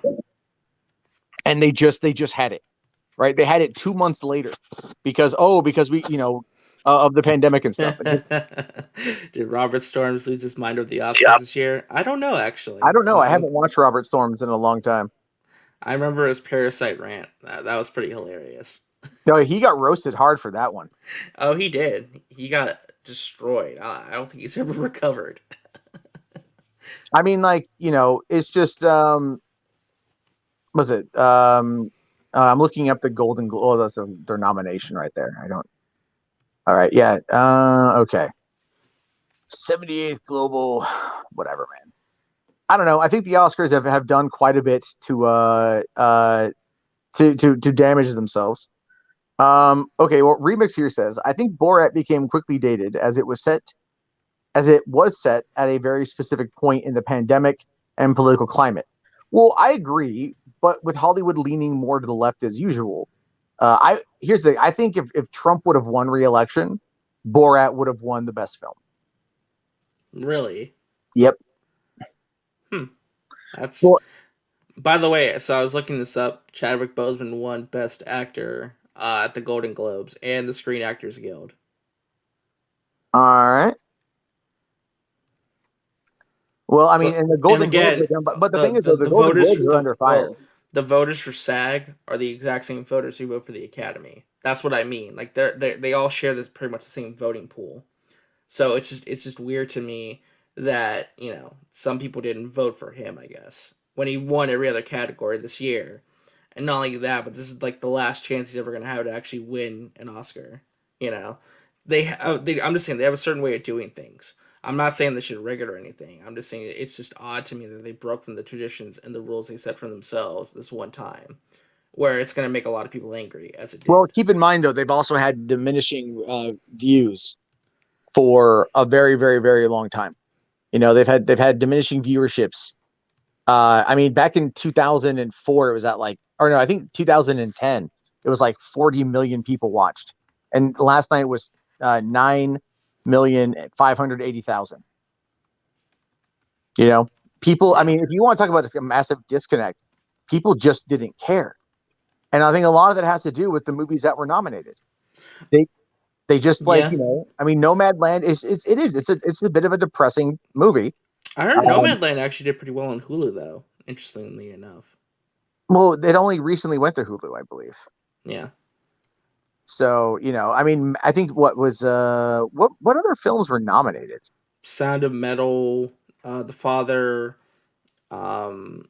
And they just had it, right? They had it 2 months later because we, of the pandemic and stuff. Did Robert Storms lose his mind over the Oscars this year? I don't know, actually. I don't know. I haven't watched Robert Storms in a long time. I remember his Parasite rant. That was pretty hilarious. No, he got roasted hard for that one. Oh, he did. He got destroyed. I don't think he's ever recovered. I mean, like, it's just was it I'm looking up the Golden Globe. Oh, that's their nomination right there. All right, yeah. Okay. 78th global, whatever, man. I don't know. I think the Oscars have done quite a bit to damage themselves. Okay, well, Remix here says, I think Borat became quickly dated as it was set at a very specific point in the pandemic and political climate. Well, I agree, but with Hollywood leaning more to the left as usual. Here's the thing. I think if Trump would have won re-election, Borat would have won the best film. Really? Yep. That's by the way, so I was looking this up. Chadwick Boseman won Best Actor at the Golden Globes and the Screen Actors Guild. All right. Well, I mean, and the Golden Globes are done, but the thing is, though, the Golden Globes are under fire. Well, the voters for SAG are the exact same voters who vote for the Academy. That's what I mean. Like they all share this pretty much the same voting pool. So it's just weird to me that some people didn't vote for him. I guess when he won every other category this year, and not only that, but this is like the last chance he's ever going to have to actually win an Oscar. I'm just saying they have a certain way of doing things. I'm not saying they should rig it or anything. I'm just saying it's just odd to me that they broke from the traditions and the rules they set for themselves this one time, where it's going to make a lot of people angry, as it did. Well, keep in mind, though, they've also had diminishing views for a very, very, very long time. They've had diminishing viewerships. I mean, back in 2004, it was at I think 2010, it was like 40 million people watched. And last night was 9,580,000. People, I mean, if you want to talk about a massive disconnect, people just didn't care. And I think a lot of that has to do with the movies that were nominated. They just I mean, Nomadland it's a bit of a depressing movie. I heard Nomadland actually did pretty well on Hulu, though, interestingly enough. Well, it only recently went to Hulu, I believe. Yeah. So, I mean, I think what other films were nominated? Sound of Metal, The Father, the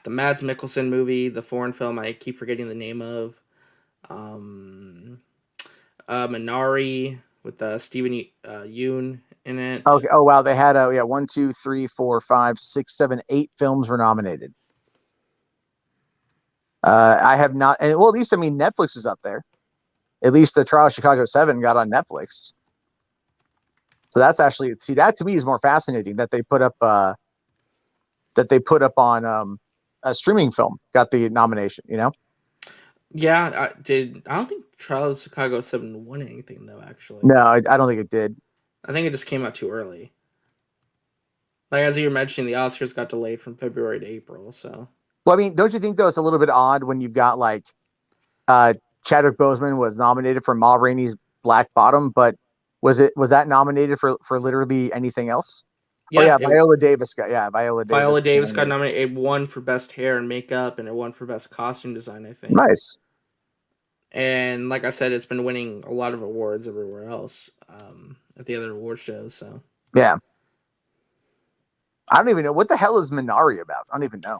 Mads Mikkelsen movie, the foreign film I keep forgetting the name of, Minari with Steven Yeun in it. Okay. Oh wow, they had 1, 2, 3, 4, 5, 6, 7, 8 films were nominated. I have not, and well, at least I mean Netflix is up there. At least the Trial of Chicago 7 got on Netflix. So that's actually that to me is more fascinating that they put up on a streaming film got the nomination. Yeah, I don't think Trial of Chicago 7 won anything though. Actually, no, I don't think it did. I think it just came out too early. Like as you were mentioning, the Oscars got delayed from February to April. So, well, I mean, don't you think though it's a little bit odd when you've got Chadwick Boseman was nominated for Ma Rainey's Black Bottom, but was that nominated for literally anything else? Oh Yeah, yeah, Viola Davis Viola Davis. Viola Davis got nominated. It won for best hair and makeup, and it won for best costume design, I think. Nice. And like I said, it's been winning a lot of awards everywhere else at the other award shows. So Yeah. I don't even know what the hell is Minari about. I don't even know.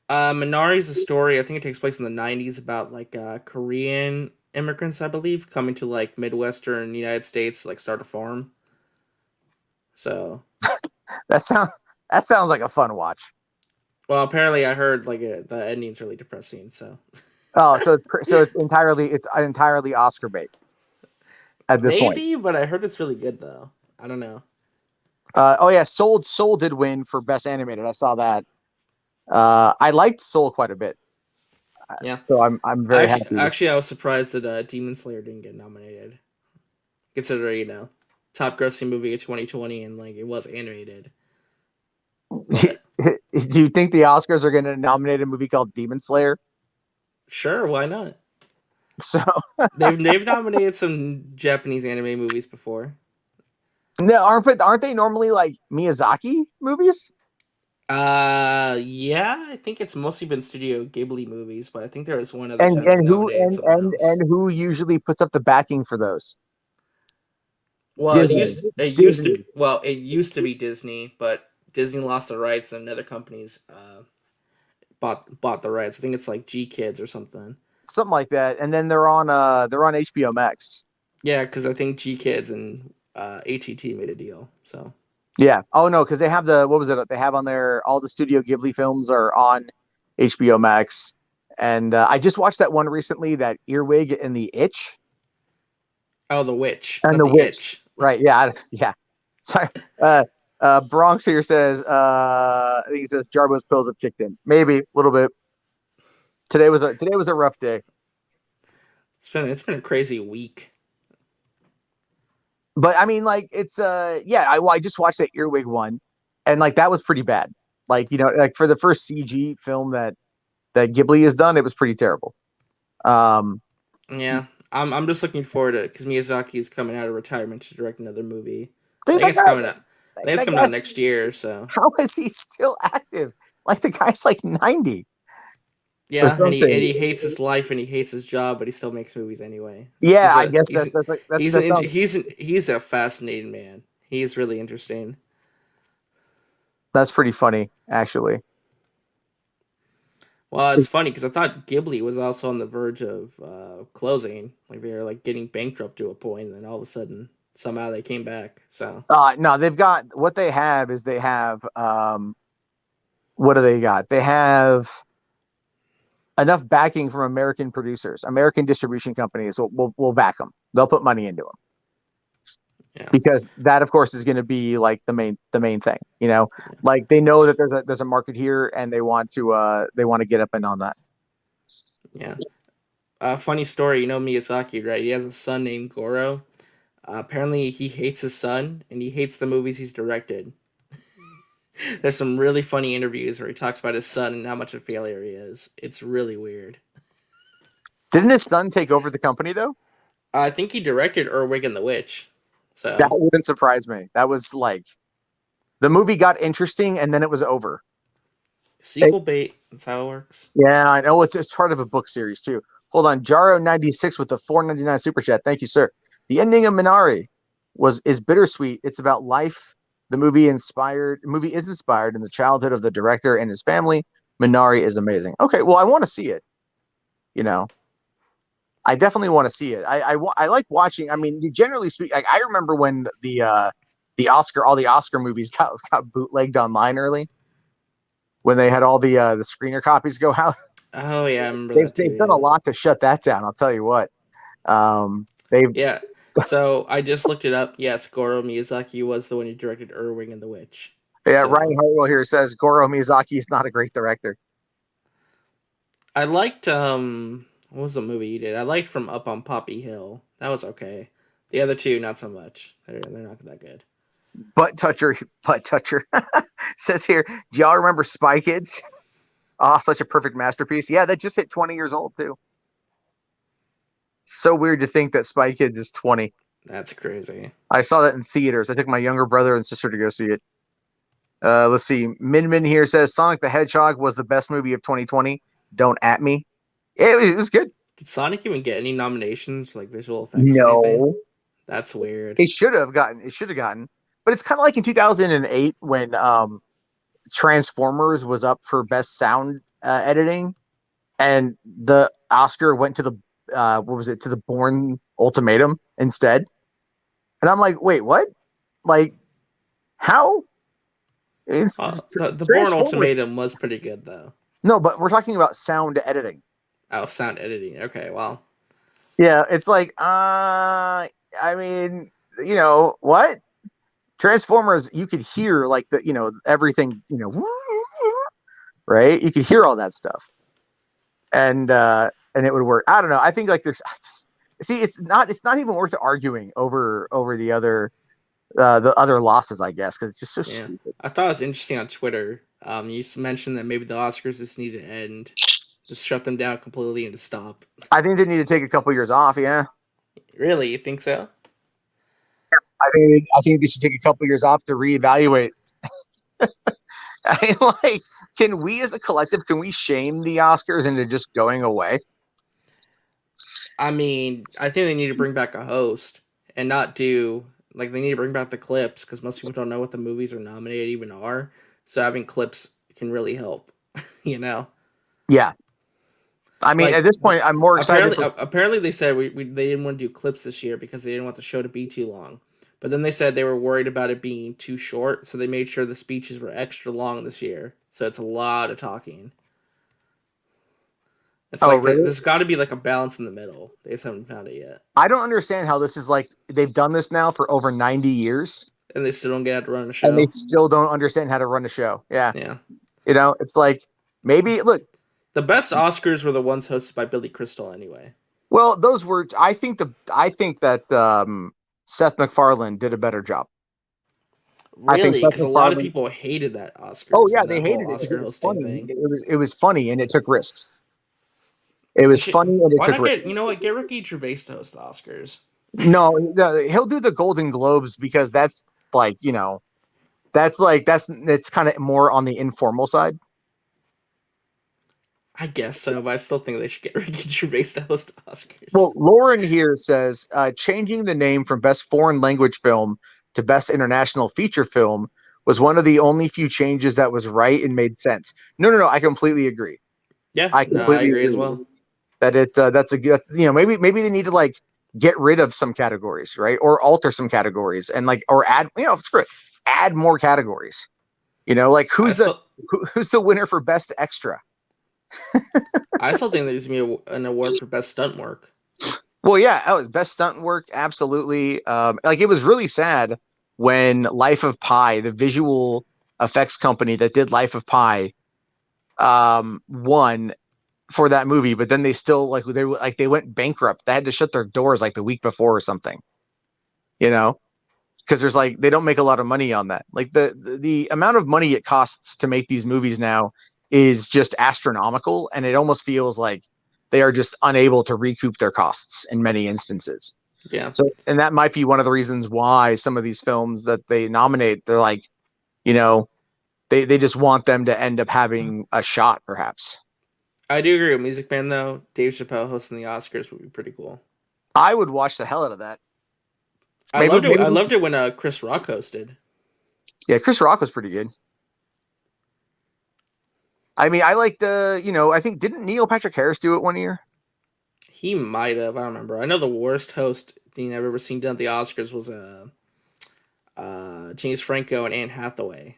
Minari is a story. I think it takes place in the '90s about like Korean immigrants, I believe, coming to like Midwestern United States to like start a farm. So That sounds that sounds like a fun watch. well, apparently I heard like the ending's really depressing. So Oh, so it's entirely Oscar bait at this point. maybe, but I heard it's really good though. I don't know. Oh yeah, Soul did win for best animated. I saw that. I liked Soul quite a bit, Yeah, so I'm very happy. actually, I was surprised that Demon Slayer didn't get nominated, considering top grossing movie of 2020 and like it was animated. But Do you think the Oscars are going to nominate a movie called Demon Slayer? sure, why not? So They've nominated some Japanese anime movies before. no, aren't they normally like Miyazaki movies? Yeah, I think it's mostly been Studio Ghibli movies, but I think there was one other And time they and who nominated someone else. and who usually puts up the backing for those? Well, Disney. it used to Disney. be well, it used to be Disney, but Disney lost the rights and other companies bought the rights. I think it's like G Kids or something. Something like that. And then they're on HBO Max. Yeah, because I think G Kids and ATT made a deal. So Yeah. Oh no, because they have what was it? They have on there all the Studio Ghibli films are on HBO Max. And I just watched that one recently, that Earwig and the Itch. oh, the Witch, And not the the Witch. Itch. Right. Yeah. Yeah. Sorry. Bronx here says, I think he says Jarbo's pills have kicked in. Maybe a little bit. Today was a rough day. It's been a crazy week. But I mean, like, it's yeah, I just watched that Earwig one, and like that was pretty bad. Like, like for the first CG film that Ghibli has done, it was pretty terrible. Um, Yeah, I'm just looking forward to it because Miyazaki is coming out of retirement to direct another movie. I dude, think that it's guy, coming out. I think it's that coming out guy's next year. So how is he still active? Like the guy's like 90 or yeah, and something. he hates his life and he hates his job, but he still makes movies anyway. Yeah, He's I a guess he's that's like he's that an, sounds he's a fascinating man. He's really interesting. that's pretty funny actually. Well, it's funny because I thought Ghibli was also on the verge of closing. Like they were like getting bankrupt to a point, and then all of a sudden, somehow they came back. So No, they've got what they have is they have what do they got? They have enough backing from American producers, American distribution companies will back them. They'll put money into them yeah, because that, of course, is going to be like the main thing. yeah. Like they know that there's a market here, and they want to get up and on that. Yeah. Funny story. You know Miyazaki, right? He has a son named Goro. Apparently, he hates his son and he hates the movies he's directed. There's some really funny interviews where he talks about his son and how much of a failure he is. It's really weird. Didn't his son take over the company though? I think he directed Erwig and the Witch. That So wouldn't surprise me. That was like the movie got interesting, and then it was over. sequel bait. That's how it works. Yeah, I know it's part of a book series too. Hold on, Jaro96 with the 4.99 super chat. Thank you, sir. The ending of Minari is bittersweet. It's about life. The movie is inspired in the childhood of the director and his family. Minari is amazing. Okay, well, I want to see it. You know, I definitely want to see it. I like watching. I mean, you generally speak. Like, I remember when all the Oscar movies got bootlegged online early when they had all the screener copies go out. Oh yeah, I remember They've that too. they've done a Yeah. lot to shut that down. I'll tell you what. They've Yeah. So I just looked it up. Yes, Goro Miyazaki was the one who directed Erwig and the Witch. Yeah, Ryan So Hartwell here says Goro Miyazaki is not a great director. I liked what was the movie you did? I liked From Up on Poppy Hill. That was okay. The other two, not so much. They're not that good. Butt toucher says here. Do y'all remember Spy Kids? Oh, such a perfect masterpiece. Yeah, that just hit 20 years old too. So weird to think that Spy Kids is 20. That's crazy. I saw that in theaters. I took my younger brother and sister to go see it. Let's see. Min Min here says Sonic the Hedgehog was the best movie of 2020. Don't at me. It was good. Did Sonic even get any nominations for like visual effects or anything? No, That's weird. it should have gotten. It should have gotten. But it's kind of like in 2008 when Transformers was up for best sound editing, and the Oscar went to the what was it, to the Bourne Ultimatum instead. And I'm like, wait, what? Like, how? It's The Bourne Transformers. Ultimatum was pretty good though. No, but we're talking about sound editing. Oh, sound editing. Okay, well, Yeah, it's like, I mean, what? Transformers, you could hear like everything, right? You could hear all that stuff, and it would work. I don't know. I think like see, it's not even worth arguing over the other losses, I guess, because it's just so stupid. I thought it was interesting on Twitter. You mentioned that maybe the Oscars just need to end, just shut them down completely and to stop. I think they need to take a couple years off. Yeah. Really, you think so? I think they should take a couple years off to reevaluate. I mean, like, can we as a collective, can we shame the Oscars into just going away? I mean, I think they need to bring back a host and not do like they need to bring back the clips because most people don't know what the movies are nominated even are. So having clips can really help, you know? Yeah. I mean, at this point, I'm more excited. Apparently, they said they didn't want to do clips this year because they didn't want the show to be too long. But then they said they were worried about it being too short, so they made sure the speeches were extra long this year. So it's a lot of talking. It's really? There's got to be like a balance in the middle. They just haven't found it yet. I don't understand how this is like they've done this now for over 90 years. And they still don't get how to run a show. And they still don't understand how to run a show. Yeah. Yeah. It's like maybe look. The best Oscars were the ones hosted by Billy Crystal anyway. Well, those were I think that Seth MacFarlane did a better job. Really? Because a lot of people hated that Oscar. Oh yeah, they hated it. It was funny. Thing. It was funny and it took risks. It was funny and it took risks. You know what? Get Ricky Gervais to host the Oscars. No, he'll do the Golden Globes because that's like, it's kind of more on the informal side. I guess so, but I still think they should get Ricky Gervais to host the Oscars. Well, Lauren here says changing the name from Best Foreign Language Film to Best International Feature Film was one of the only few changes that was right and made sense. No, I completely agree. Yeah, I completely agree as well. That maybe they need to like get rid of some categories, right, or alter some categories and like or add screw it, add more categories. Like who's the winner for Best Extra? I still think there's gonna be an award for best stunt work. Well, yeah, best stunt work, absolutely. Like it was really sad when Life of Pi, the visual effects company that did Life of Pi, won for that movie, but then they still they went bankrupt. They had to shut their doors like the week before or something. Because there's they don't make a lot of money on that. Like the amount of money it costs to make these movies now is just astronomical, and it almost feels like they are just unable to recoup their costs in many instances. Yeah. So, and that might be one of the reasons why some of these films that they nominate, they're like, they just want them to end up having a shot, perhaps. I do agree with Music Man, though. Dave Chappelle hosting the Oscars would be pretty cool. I would watch the hell out of that. I loved it when Chris Rock hosted. Yeah, Chris Rock was pretty good. I mean, I liked I think didn't Neil Patrick Harris do it one year? He might have. I don't remember. I know the worst host thing I've ever seen done at the Oscars was James Franco and Anne Hathaway.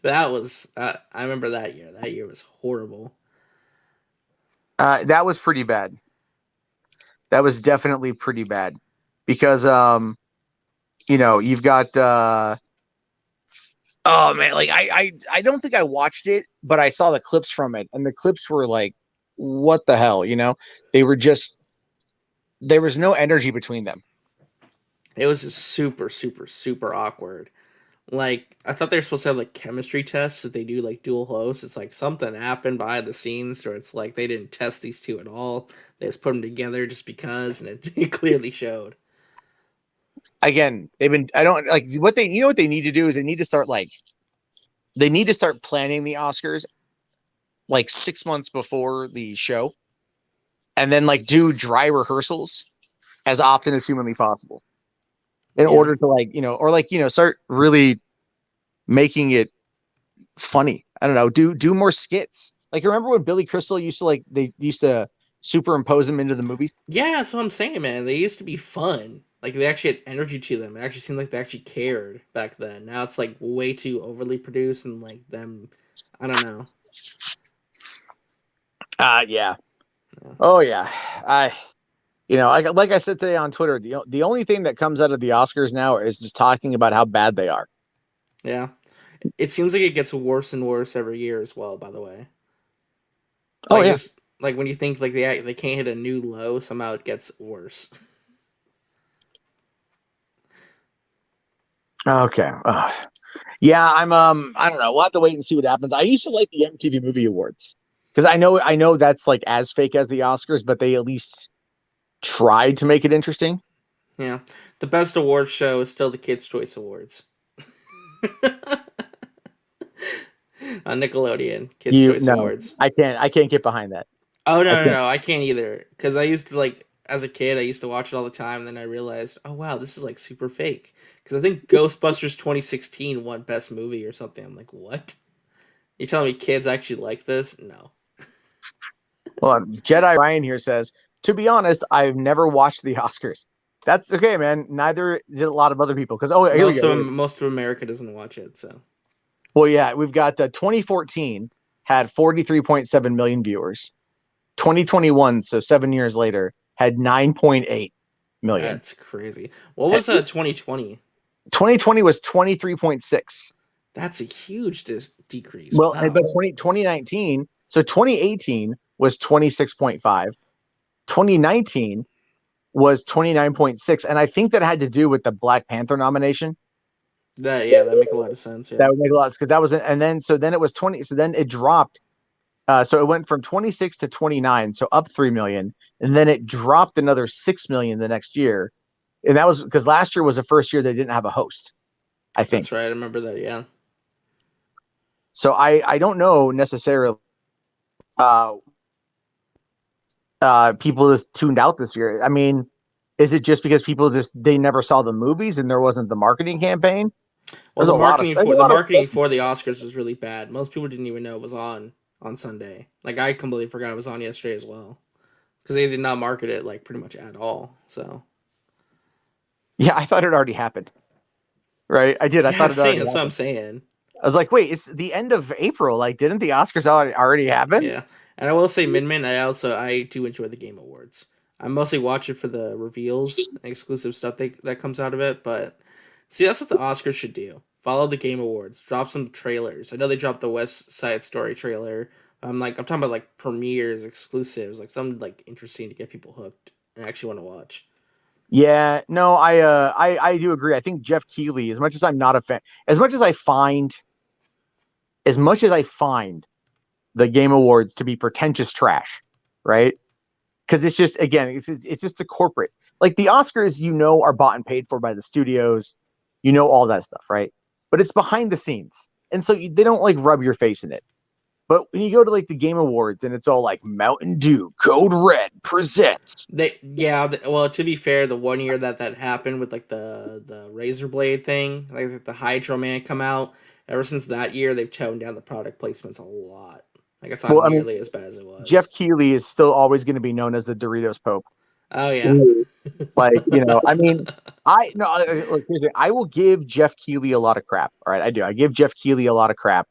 That was I remember that year. That year was horrible. That was pretty bad. That was definitely pretty bad because you've got oh man, like I don't think I watched it, but I saw the clips from it, and the clips were like, what the hell, They were just there was no energy between them. It was just super, super, super awkward. Like, I thought they were supposed to have like chemistry tests that they do like dual hosts. It's like something happened behind the scenes, or it's like they didn't test these two at all. They just put them together just because, and it clearly showed. Again, they've been. I don't like what they. You know what they need to do is they need to start planning the Oscars like 6 months before the show, and then like do dry rehearsals as often as humanly possible in Yeah, order to start really making it funny. I don't know. Do more skits. Like remember when Billy Crystal used to they used to superimpose him into the movies? yeah, that's what I'm saying, man. They used to be fun. Like they actually had energy to them. It actually seemed like they actually cared back then. Now it's like way too overly produced and like them. I don't know. Yeah. Yeah. Oh yeah. I like I said today on Twitter, the only thing that comes out of the Oscars now is just talking about how bad they are. Yeah. It seems like it gets worse and worse every year as well, by the way. Oh Like yeah. just like when you think like they can't hit a new low, somehow it gets worse. Okay. Yeah, I don't know. We'll have to wait and see what happens. I used to like the MTV Movie Awards because I know that's like as fake as the Oscars, but they at least tried to make it interesting. Yeah. The best award show is still the Kids' Choice Awards. On Nickelodeon, Kids' You Choice no, Awards. I can't get behind that. Oh I no, no, can't. no, I can't either. Because I used to like as a kid, I used to watch it all the time, and then I realized, oh wow, this is like super fake. Because I think Ghostbusters 2016 won Best Movie or something. I'm like, what? You telling me kids actually like this? No. Well, Jedi Ryan here says, to be honest, I've never watched the Oscars. That's okay, man. Neither did a lot of other people. Because here we go. Most of America doesn't watch it, so Well, yeah, we've got the 2014 had 43.7 million viewers. 2021, so 7 years later, had 9.8 million. that's crazy. What was 2020? 2020 was 23.6. That's a huge decrease. Well, but Wow. 2019, so 2018 was 26.5. 2019 was 29.6. And I think that had to do with the Black Panther nomination. That make a lot of sense. That Yeah, would make a lot because that was, and then it was 20. So then it dropped. So it went from 26 to 29, so up 3 million. And then it dropped another 6 million the next year. And that was because last year was the first year they didn't have a host, I think. that's right. I remember that. Yeah. So I don't know necessarily uh people just tuned out this year. I mean, is it just because people they never saw the movies and there wasn't the marketing campaign? Well, There's a lot of the marketing for the Oscars was really bad. Most people didn't even know it was on Sunday. Like I completely forgot it was on yesterday as well because they did not market it like pretty much at all. So yeah, I thought it already happened. Right? I did. I yeah, thought it same. already That's what I'm happened. saying. I was like, wait, it's the end of April. Like, didn't the Oscars already happen? Yeah, and I will say, Min Min, I do enjoy the Game Awards. I mostly watch it for the reveals, and exclusive stuff that comes out of it. But see, that's what the Oscars should do. Follow the Game Awards. Drop some trailers. I know they dropped the West Side Story trailer. I'm talking about like premieres, exclusives, like something like interesting to get people hooked and actually want to watch. Yeah, no, I do agree. I think Jeff Keighley, as much as I'm not a fan, as much as I find the Game Awards to be pretentious trash, right? Because it's just again, it's just the corporate. Like the Oscars, are bought and paid for by the studios, all that stuff, right? But it's behind the scenes, and so they don't like rub your face in it. But when you go to like the Game Awards and it's all like Mountain Dew Code Red presents. Well, to be fair, the one year that happened with like the razor blade thing, like the Hydro Man come out. Ever since that year, they've toned down the product placements a lot. Like it's not Well, I mean, nearly as bad as it Jeff was. Keighley is still always going to be known as the Doritos Pope. Oh yeah. Like, I mean, I no look, here's the thing. I will give Jeff Keighley a lot of crap. All right, I do. I give Jeff Keighley a lot of crap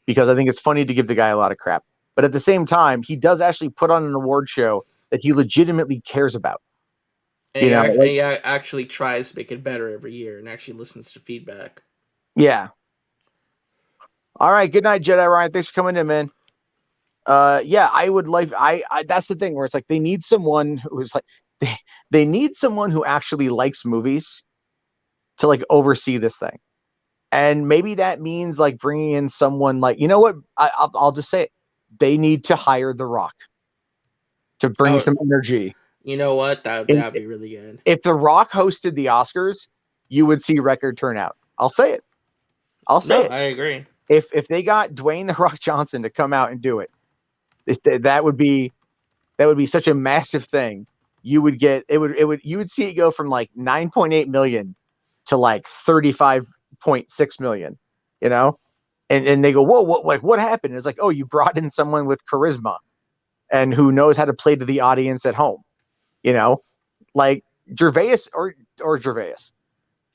because I think it's funny to give the guy a lot of crap. But at the same time, he does actually put on an award show that he legitimately cares about. And Like he actually tries to make it better every year and actually listens to feedback. yeah. All right, good night, Jedi Ryan. Thanks for coming in, man. Yeah, I would like I that's the thing where it's like they need someone who's like they need someone who actually likes movies to like oversee this thing. And maybe that means like bringing in someone like, you know what? I'll just say it. They need to hire The Rock to bring Oh, some energy. you know what? And That'd be really good. if The Rock hosted the Oscars, you would see record turnout. I'll say it. I'll say No, it. I agree. If they got Dwayne The Rock Johnson to come out and do it, that would be such a massive thing. You would get you would see it go from like 9.8 million to like 35.6 million, you know? And they go, whoa, what happened? It's like, oh, you brought in someone with charisma and who knows how to play to the audience at home, you know, like Gervais or Gervais.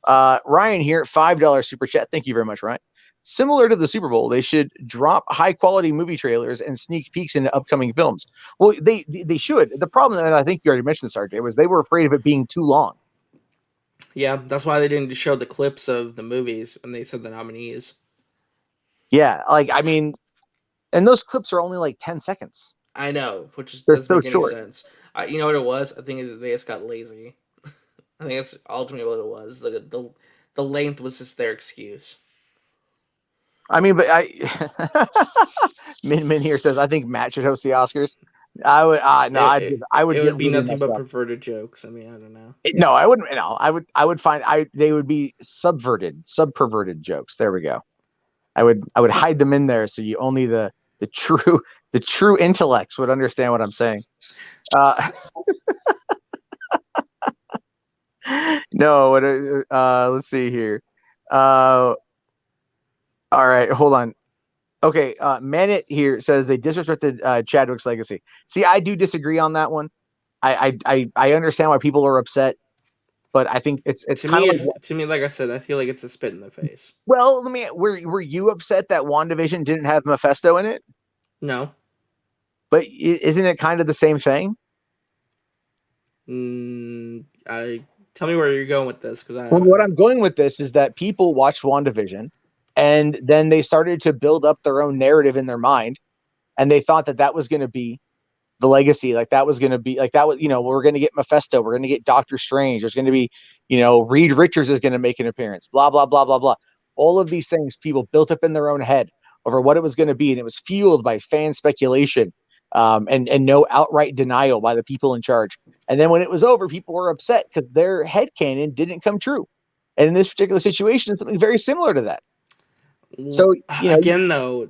Ryan here, $5 super chat. Thank you very much, Ryan. Similar to the Super Bowl, they should drop high quality movie trailers and sneak peeks into upcoming films. Well, they should. The problem, and I think you already mentioned this, RJ, was they were afraid of it being too long. Yeah, that's why they didn't show the clips of the movies when they said the nominees. Yeah, like I mean, and those clips are only like 10 seconds. I know, which just They're doesn't so make any short. sense. You know what it was? I think they just got lazy. I think that's ultimately what it was. The length was just their excuse. I mean, but Min here says I think Matt should host the Oscars. I would no, I would It get would be really nothing messed but up. perverted jokes. I mean, I don't know. No, I wouldn't. No, I would find they would be subperverted jokes. There we go. I would hide them in there so you only the true the true intellects would understand what I'm saying. Uh, no, let's see here. All right, hold on. Okay, Manit here says they disrespected Chadwick's legacy. See, I do disagree on that one. I understand why people are upset, but I think it's kind of like, To me, like I said, I feel like it's a spit in the face. well, let me. Were you upset that WandaVision didn't have Mephisto in it? No. But isn't it kind of the same thing? I tell me where you're going with this because Well, what I'm going with this is that people watched WandaVision, and then they started to build up their own narrative in their mind, and they thought that that was going to be the legacy, like that was going to be like that was, we're going to get Mephisto, we're going to get Doctor Strange, there's going to be, Reed Richards is going to make an appearance, blah blah blah blah blah. All of these things people built up in their own head over what it was going to be, and it was fueled by fan speculation, and no outright denial by the people in charge. And then when it was over, people were upset because their headcanon didn't come true. And in this particular situation, it's something very similar to that. So, again, though,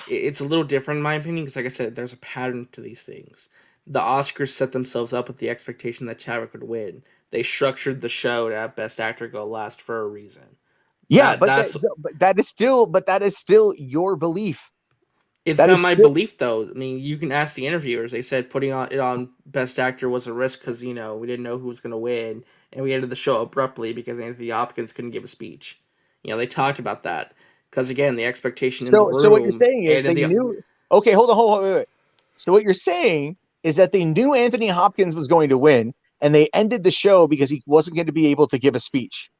it's a little different in my opinion because, like I said, there's a pattern to these things. The Oscars set themselves up with the expectation that Chadwick would win. They structured the show to have Best Actor go last for a reason. yeah, but that is still your belief. It's not my belief, though. I mean, you can ask the interviewers. They said putting it on Best Actor was a risk because, we didn't know who was going to win, and we ended the show abruptly because Anthony Hopkins couldn't give a speech. They talked about that because, again, the expectation in the room. So what you're saying is they knew. Okay, hold on, wait. So what you're saying is that they knew Anthony Hopkins was going to win, and they ended the show because he wasn't going to be able to give a speech.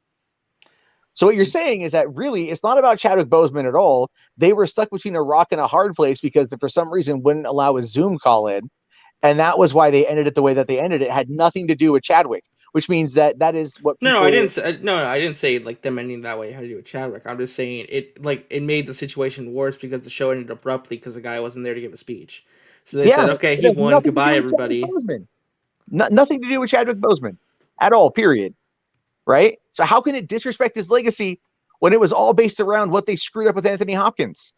So what you're saying is that really it's not about Chadwick Boseman at all. They were stuck between a rock and a hard place because they, for some reason, wouldn't allow a Zoom call in. And that was why they ended it the way that they ended it. It had nothing to do with Chadwick, which means that is what people... No, I didn't say like them ending that way had to do with Chadwick. I'm just saying it made the situation worse because the show ended abruptly because the guy wasn't there to give a speech. So they said, okay, he won. Goodbye, everybody. Nothing to do with Chadwick Boseman at all, period. Right? So how can it disrespect his legacy when it was all based around what they screwed up with Anthony Hopkins?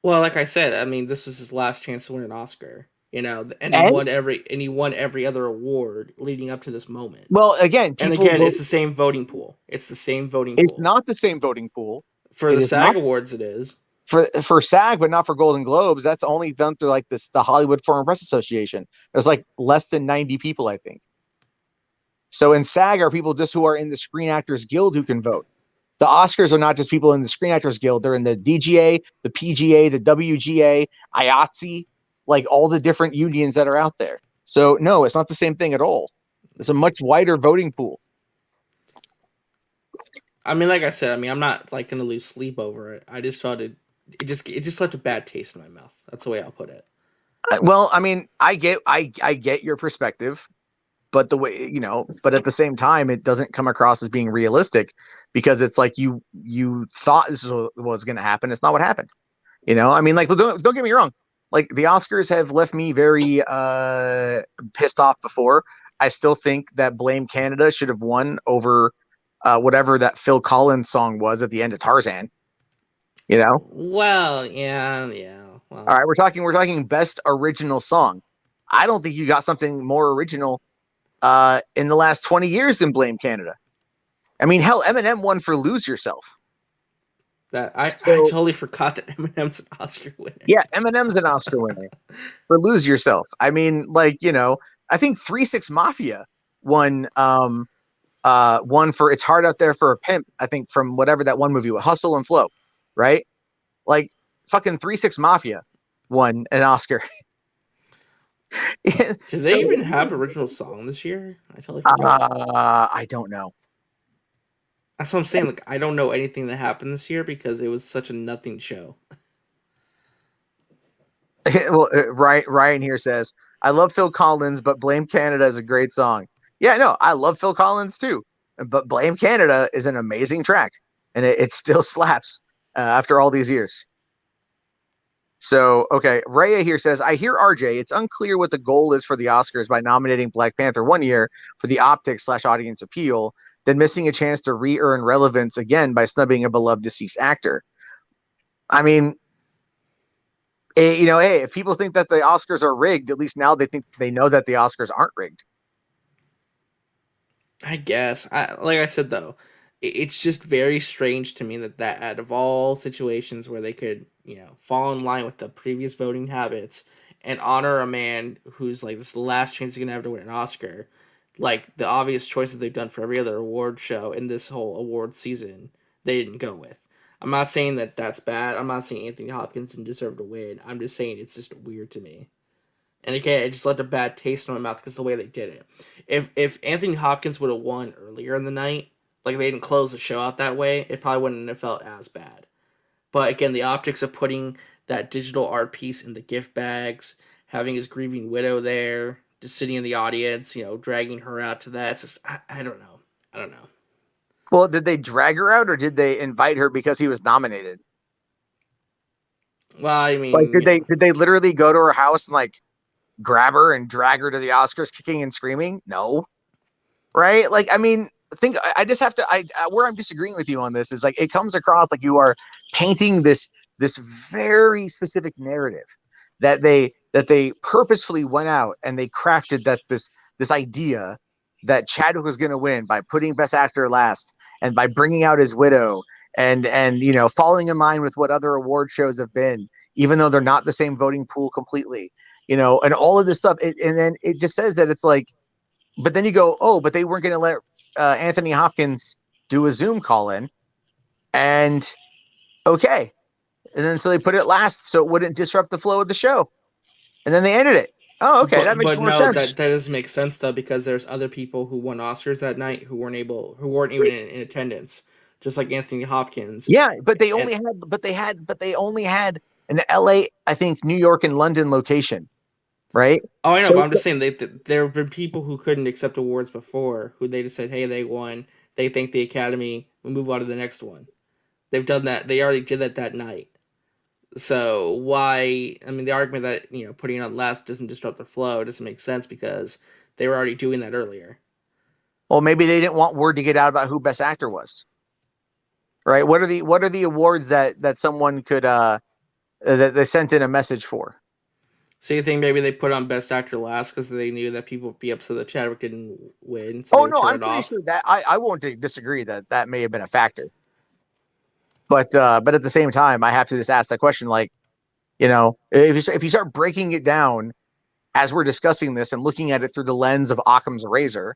Well, like I said, I mean, this was his last chance to win an Oscar, and he won every other award leading up to this moment. Well, again, it's the same voting pool. It's the same voting pool. It's not the same voting pool. For the SAG Awards, it is. For SAG, but not for Golden Globes. That's only done through like the Hollywood Foreign Press Association. There's like less than 90 people, I think. So in SAG are people just who are in the Screen Actors Guild who can vote. The Oscars are not just people in the Screen Actors Guild. They're in the DGA, the PGA, the WGA, IATSE, like all the different unions that are out there. So no, it's not the same thing at all. It's a much wider voting pool. I mean, like I said, I'm not like going to lose sleep over it. I just thought it just left a bad taste in my mouth. That's the way I'll put it. Well, I mean, I get your perspective. but the way, but at the same time, it doesn't come across as being realistic, because it's like you thought this was going to happen. It's not what happened. I mean, like, don't get me wrong. Like, the Oscars have left me very pissed off before. I still think that Blame Canada should have won over whatever that Phil Collins song was at the end of Tarzan. Well, yeah. Well, All right, we're talking best original song. I don't think you got something more original in the last 20 years than Blame Canada. I mean, hell, Eminem won for Lose Yourself. I So totally forgot that Eminem's an Oscar winner. yeah, Eminem's an Oscar winner for Lose Yourself. I mean, like, I think 3-6 Mafia won one for It's Hard Out There for a Pimp, I think, from whatever that one movie was, Hustle and Flow, right? Like, fucking 3-6 Mafia won an Oscar. Did they even have original song this year? I totally forgot. I don't know. That's what I'm saying. Like, I don't know anything that happened this year because it was such a nothing show. Well, Ryan here says, I love Phil Collins, but Blame Canada is a great song. Yeah, no, I love Phil Collins too, but Blame Canada is an amazing track, and it still slaps after all these years. So, okay, Raya here says, I hear RJ, it's unclear what the goal is for the Oscars by nominating Black Panther one year for the optics/audience appeal, then missing a chance to re-earn relevance again by snubbing a beloved deceased actor. I mean, hey, if people think that the Oscars are rigged, at least now they know that the Oscars aren't rigged. I guess. Like I said, though, it's just very strange to me that out of all situations where they could, fall in line with the previous voting habits and honor a man who's like, this is the last chance he's going to have to win an Oscar, like the obvious choice that they've done for every other award show in this whole award season, they didn't go with. I'm not saying that that's bad. I'm not saying Anthony Hopkins didn't deserve to win. I'm just saying it's just weird to me. And again, it just left a bad taste in my mouth because the way they did it. If Anthony Hopkins would have won earlier in the night, like they didn't close the show out that way, it probably wouldn't have felt as bad. But again, the optics of putting that digital art piece in the gift bags, having his grieving widow there, just sitting in the audience, dragging her out to that. It's just, I don't know. I don't know. Well, did they drag her out, or did they invite her because he was nominated? Well, I mean, like, did they literally go to her house and like grab her and drag her to the Oscars, kicking and screaming? No, right? Like, I mean, I just have to. Where I'm disagreeing with you on this is like it comes across like you are painting this very specific narrative that they purposefully went out and they crafted that this idea that Chadwick was going to win by putting Best Actor last and by bringing out his widow and falling in line with what other award shows have been, even though they're not the same voting pool completely, and all of this stuff. And then it just says that it's like, but then you go, oh, but they weren't going to let Anthony Hopkins do a Zoom call in, and okay. And then so they put it last so it wouldn't disrupt the flow of the show. And then they ended it. Oh, okay. That makes more sense. That doesn't make sense though, because there's other people who won Oscars that night who weren't even in attendance, just like Anthony Hopkins. Yeah, but they only had an LA, I think, New York and London location, right? Oh, I know, but I'm just saying there have been people who couldn't accept awards before who they just said, hey, they won. They thank the Academy. We move on to the next one. They've done that. They already did that night. So why? I mean, the argument that putting it on last doesn't disrupt the flow doesn't make sense because they were already doing that earlier. Well, maybe they didn't want word to get out about who Best Actor was. Right? What are the awards that someone could that they sent in a message for? So you think maybe they put on Best Actor last because they knew that people would be upset that Chadwick didn't win? So I'm pretty sure that I won't disagree that may have been a factor. But at the same time, I have to just ask that question, like, if you start breaking it down as we're discussing this and looking at it through the lens of Occam's razor,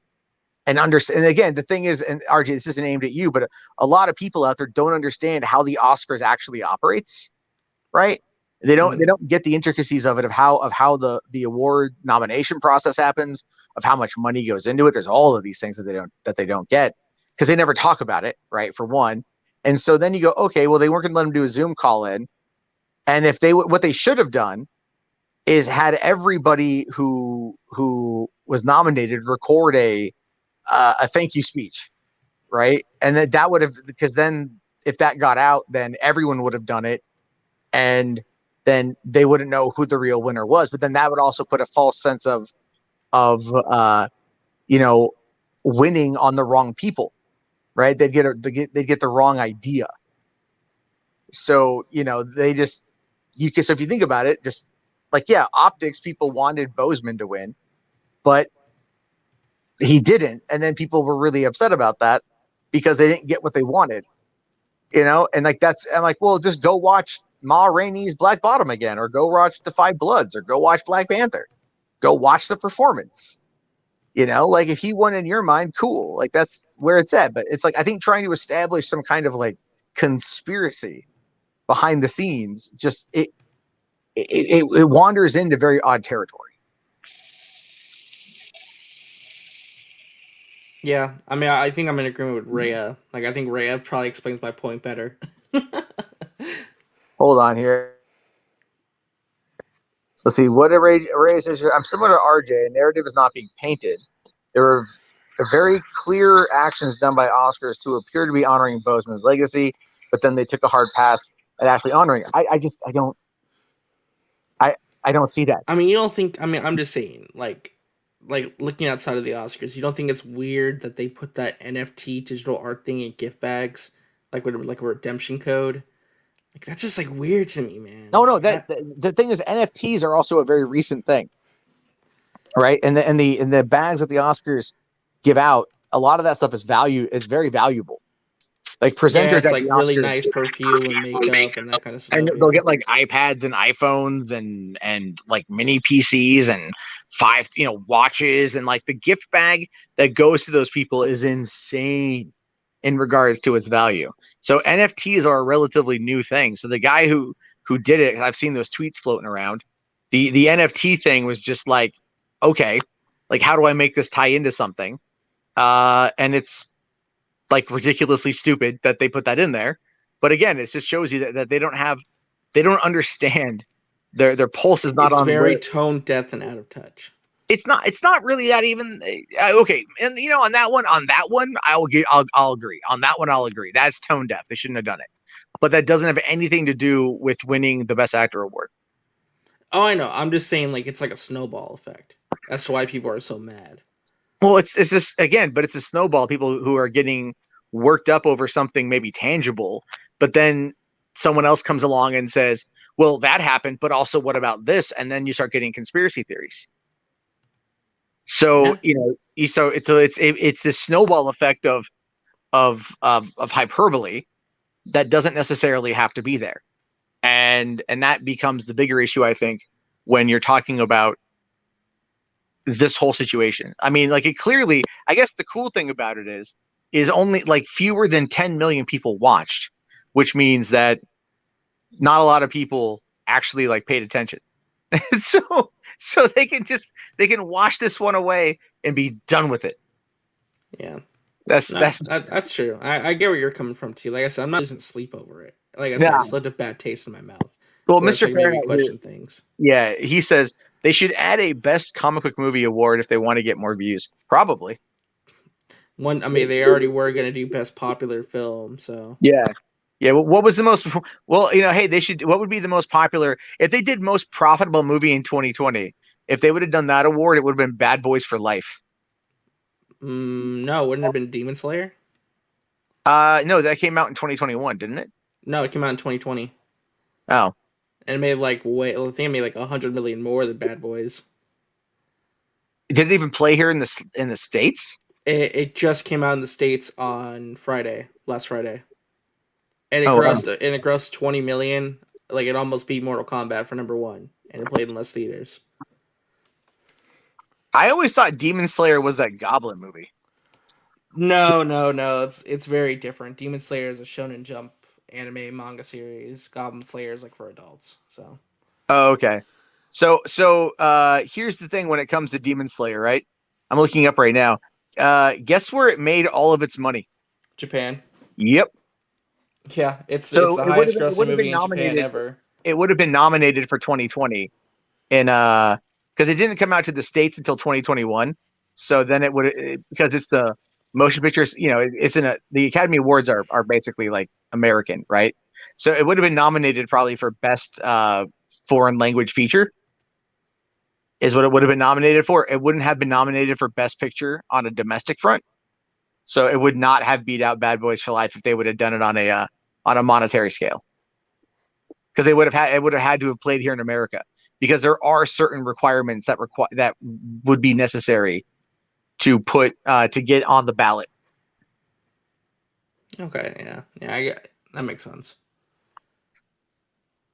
and again, the thing is, and RJ, this isn't aimed at you, but a lot of people out there don't understand how the Oscars actually operates, right? They don't get the intricacies of it, of how the award nomination process happens, of how much money goes into it. There's all of these things that they don't get because they never talk about it, right? For one. And so then you go, okay, well, they weren't going to let them do a Zoom call in. And if what they should have done is had everybody who was nominated record a thank you speech, right? And that would have, because then if that got out, then everyone would have done it, and then they wouldn't know who the real winner was. But then that would also put a false sense of winning on the wrong people, right? They'd get the wrong idea. So they just so if you think about it, just like, yeah, optics, people wanted Boseman to win, but he didn't, and then people were really upset about that because they didn't get what they wanted, and like I'm like, well, just go watch Ma Rainey's Black Bottom again, or go watch The Five Bloods, or go watch Black Panther, go watch the performance. Like, if he won in your mind, cool, like that's where it's at. But it's like, I think trying to establish some kind of like conspiracy behind the scenes, just it wanders into very odd territory. Yeah, I mean, I think I'm in agreement with Rhea. Like, I think Rhea probably explains my point better. Hold on here. Let's see what Ray says here. I'm similar to RJ. Narrative is not being painted. There were very clear actions done by Oscars to appear to be honoring Boseman's legacy, but then they took a hard pass at actually honoring it. I don't see that. I mean, you don't think? I mean, I'm just saying, like looking outside of the Oscars, you don't think it's weird that they put that NFT digital art thing in gift bags, like with a redemption code? Like, that's just like weird to me, man. No, the thing is, NFTs are also a very recent thing, right? And the bags that the Oscars give out, a lot of that stuff is very valuable. Like, presenters, yeah, like really nice perfume and makeup and that kind of stuff. And they'll get like iPads and iPhones and like mini PCs and 5 watches, and like the gift bag that goes to those people is insane in regards to its value. So NFTs are a relatively new thing. So the guy who did it, I've seen those tweets floating around. The NFT thing was just like, okay, like, how do I make this tie into something? And it's like ridiculously stupid that they put that in there. But again, it just shows you that they don't understand. Their pulse is not on. It's very tone deaf and out of touch. It's not really that even. Okay, and on that one, I'll agree. On that one, I'll agree. That's tone deaf. They shouldn't have done it. But that doesn't have anything to do with winning the Best Actor award. Oh, I know. I'm just saying, like, it's like a snowball effect. That's why people are so mad. Well, it's just, again, but it's a snowball. People who are getting worked up over something maybe tangible, but then someone else comes along and says, well, that happened, but also what about this? And then you start getting conspiracy theories. So, so it's this snowball effect of hyperbole that doesn't necessarily have to be there. And that becomes the bigger issue, I think, when you're talking about this whole situation. I mean, like, it clearly, I guess the cool thing about it is only like fewer than 10 million people watched, which means that not a lot of people actually like paid attention. so they can wash this one away and be done with it. Yeah. That's true. I get where you're coming from too. Like I said, I'm not losing sleep over it. Like I said, I just left a bad taste in my mouth. Well, Mr. Maybe question things. Yeah, he says they should add a best comic book movie award if they want to get more views. Probably. They already were going to do best popular film, so. Yeah. Well, what was the most? Well, hey, they should. What would be the most popular if they did most profitable movie in 2020? If they would have done that award, it would have been Bad Boys for Life. No, wouldn't it have been Demon Slayer? No, that came out in 2021, didn't it? No, it came out in 2020. Oh. And it made I think it made like 100 million more than Bad Boys. Did it even play here in the States? It just came out in the States on last Friday. And it grossed 20 million. Like, it almost beat Mortal Kombat for number 1, and it played in less theaters. I always thought Demon Slayer was that Goblin movie. No. It's very different. Demon Slayer is a Shonen Jump anime manga series. Goblin Slayer is like for adults. So. Oh, okay. So here's the thing when it comes to Demon Slayer, right? I'm looking up right now. Guess where it made all of its money? Japan. Yep. Yeah, it's the highest grossing movie in Japan ever. It would have been nominated for 2020 because it didn't come out to the States until 2021. So then it would, because it's the motion pictures, it's the Academy Awards are basically like American, right? So it would have been nominated probably for best foreign language feature, is what it would have been nominated for. It wouldn't have been nominated for best picture on a domestic front. So it would not have beat out Bad Boys for Life if they would have done it on a monetary scale. Because it would have had to have played here in America, because there are certain requirements that would be necessary to to get on the ballot. Okay, yeah, that makes sense.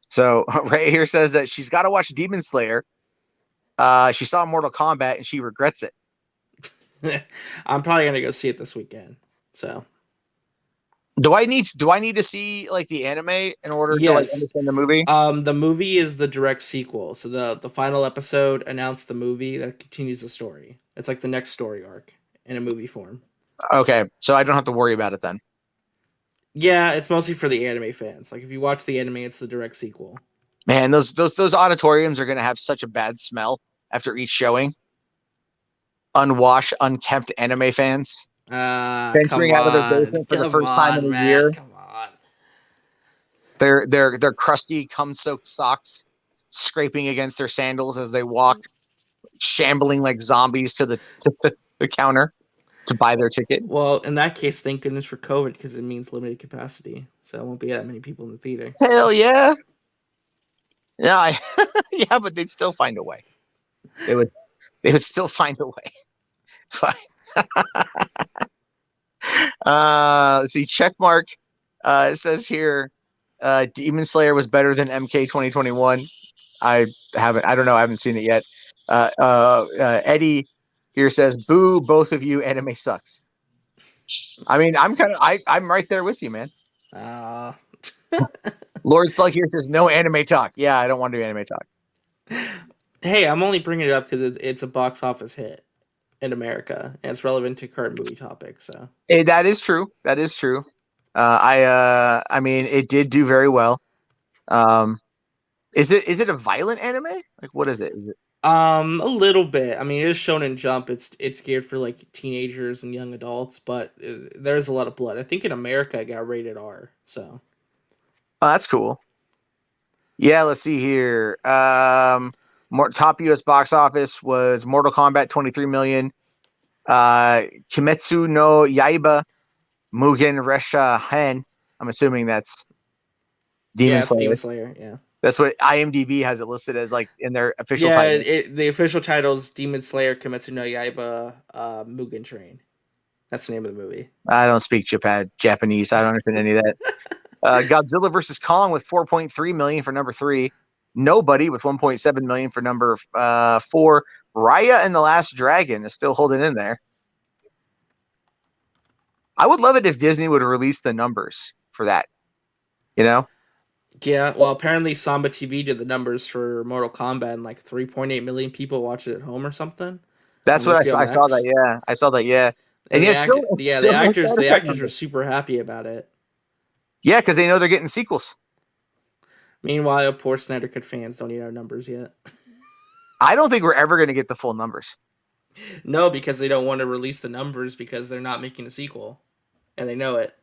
So right here says that she's got to watch Demon Slayer. She saw Mortal Kombat and she regrets it. I'm probably gonna go see it this weekend. So do I need to see like the anime in order to like understand the movie? The movie is the direct sequel. So the final episode announced the movie that continues the story. It's like the next story arc in a movie form. Okay, so I don't have to worry about it then. Yeah, it's mostly for the anime fans. Like if you watch the anime, it's the direct sequel. Man, those auditoriums are gonna have such a bad smell after each showing. Unwashed, unkempt anime fans venturing out of their basement for the first time in a year. Come on. Their crusty, cum-soaked socks scraping against their sandals as they walk, shambling like zombies to the counter to buy their ticket. Well, in that case, thank goodness for COVID, because it means limited capacity, so it won't be that many people in the theater. Hell yeah! Yeah, yeah, but they'd still find a way. They would still find a way. Let's see. Checkmark. It says here, Demon Slayer was better than MK 2021. I don't know. I haven't seen it yet. Eddie here says, "Boo, both of you. Anime sucks." I mean, I'm right there with you, man. Lord Slug here says, "No anime talk." Yeah, I don't want to do anime talk. Hey, I'm only bringing it up because it's a box office hit in America, and it's relevant to current movie topics. So that is true. That is true. I mean, it did do very well. Is it a violent anime? Like, what is it? Is it? A little bit. I mean, it is shown in Jump. It's geared for like teenagers and young adults, but there's a lot of blood. I think in America it got rated R. So, oh, that's cool. Yeah, let's see here. Top U.S. box office was Mortal Kombat, 23 million. Kimetsu no Yaiba, Mugen Resha Hen. I'm assuming that's Demon Slayer. Demon Slayer. Yeah, that's what IMDb has it listed as, like, in their official title. The official title is Demon Slayer Kimetsu no Yaiba Mugen Train. That's the name of the movie. I don't speak Japanese. I don't understand any of that. Godzilla vs. Kong with 4.3 million for number 3. Nobody with 1.7 million for number 4. Raya and the Last Dragon is still holding in there. I would love it if Disney would release the numbers for that. You know? Yeah, well, apparently Samba TV did the numbers for Mortal Kombat, and like 3.8 million people watch it at home or something. That's what I saw. I saw that. Yeah, I saw that. Yeah, and the actors were super happy about it. Yeah, because they know they're getting sequels. Meanwhile, poor Snyder Cut fans don't even know numbers yet. I don't think we're ever going to get the full numbers. No, because they don't want to release the numbers because they're not making a sequel, and they know it.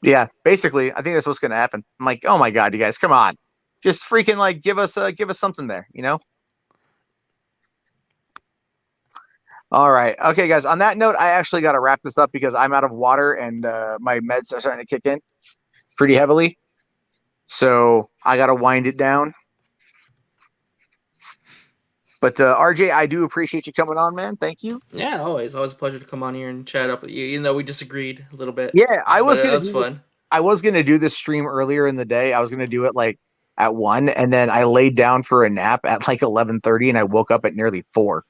Yeah, basically, I think that's what's going to happen. I'm like, oh my god, you guys, come on, just freaking like give us something there, you know? All right, okay, guys. On that note, I actually got to wrap this up because I'm out of water and my meds are starting to kick in pretty heavily, so I got to wind it down. But RJ, I do appreciate you coming on, man. Thank you. Yeah, always a pleasure to come on here and chat up with you, even though we disagreed a little bit. Yeah, that was fun. I was gonna do this stream earlier in the day. I was gonna do it like at 1, and then I laid down for a nap at like 11:30, and I woke up at nearly 4.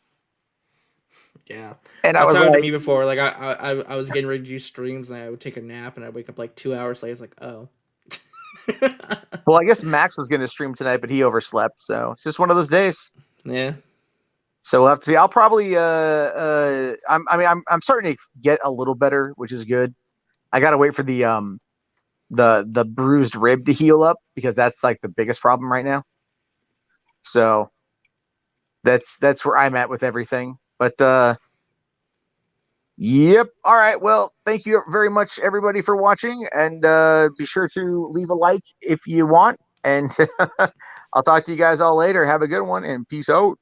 Yeah, and that's happened to me before. Like I was getting ready to do streams, and I would take a nap, and I'd wake up like 2 hours later. It's like, oh. Well, I guess Max was going to stream tonight, but he overslept, so it's just one of those days. Yeah. So we'll have to see. I'll probably I'm starting to get a little better, which is good. I got to wait for the bruised rib to heal up because that's like the biggest problem right now. So that's where I'm at with everything. But yep. All right. Well, thank you very much, everybody, for watching, and be sure to leave a like if you want. And I'll talk to you guys all later. Have a good one, and peace out.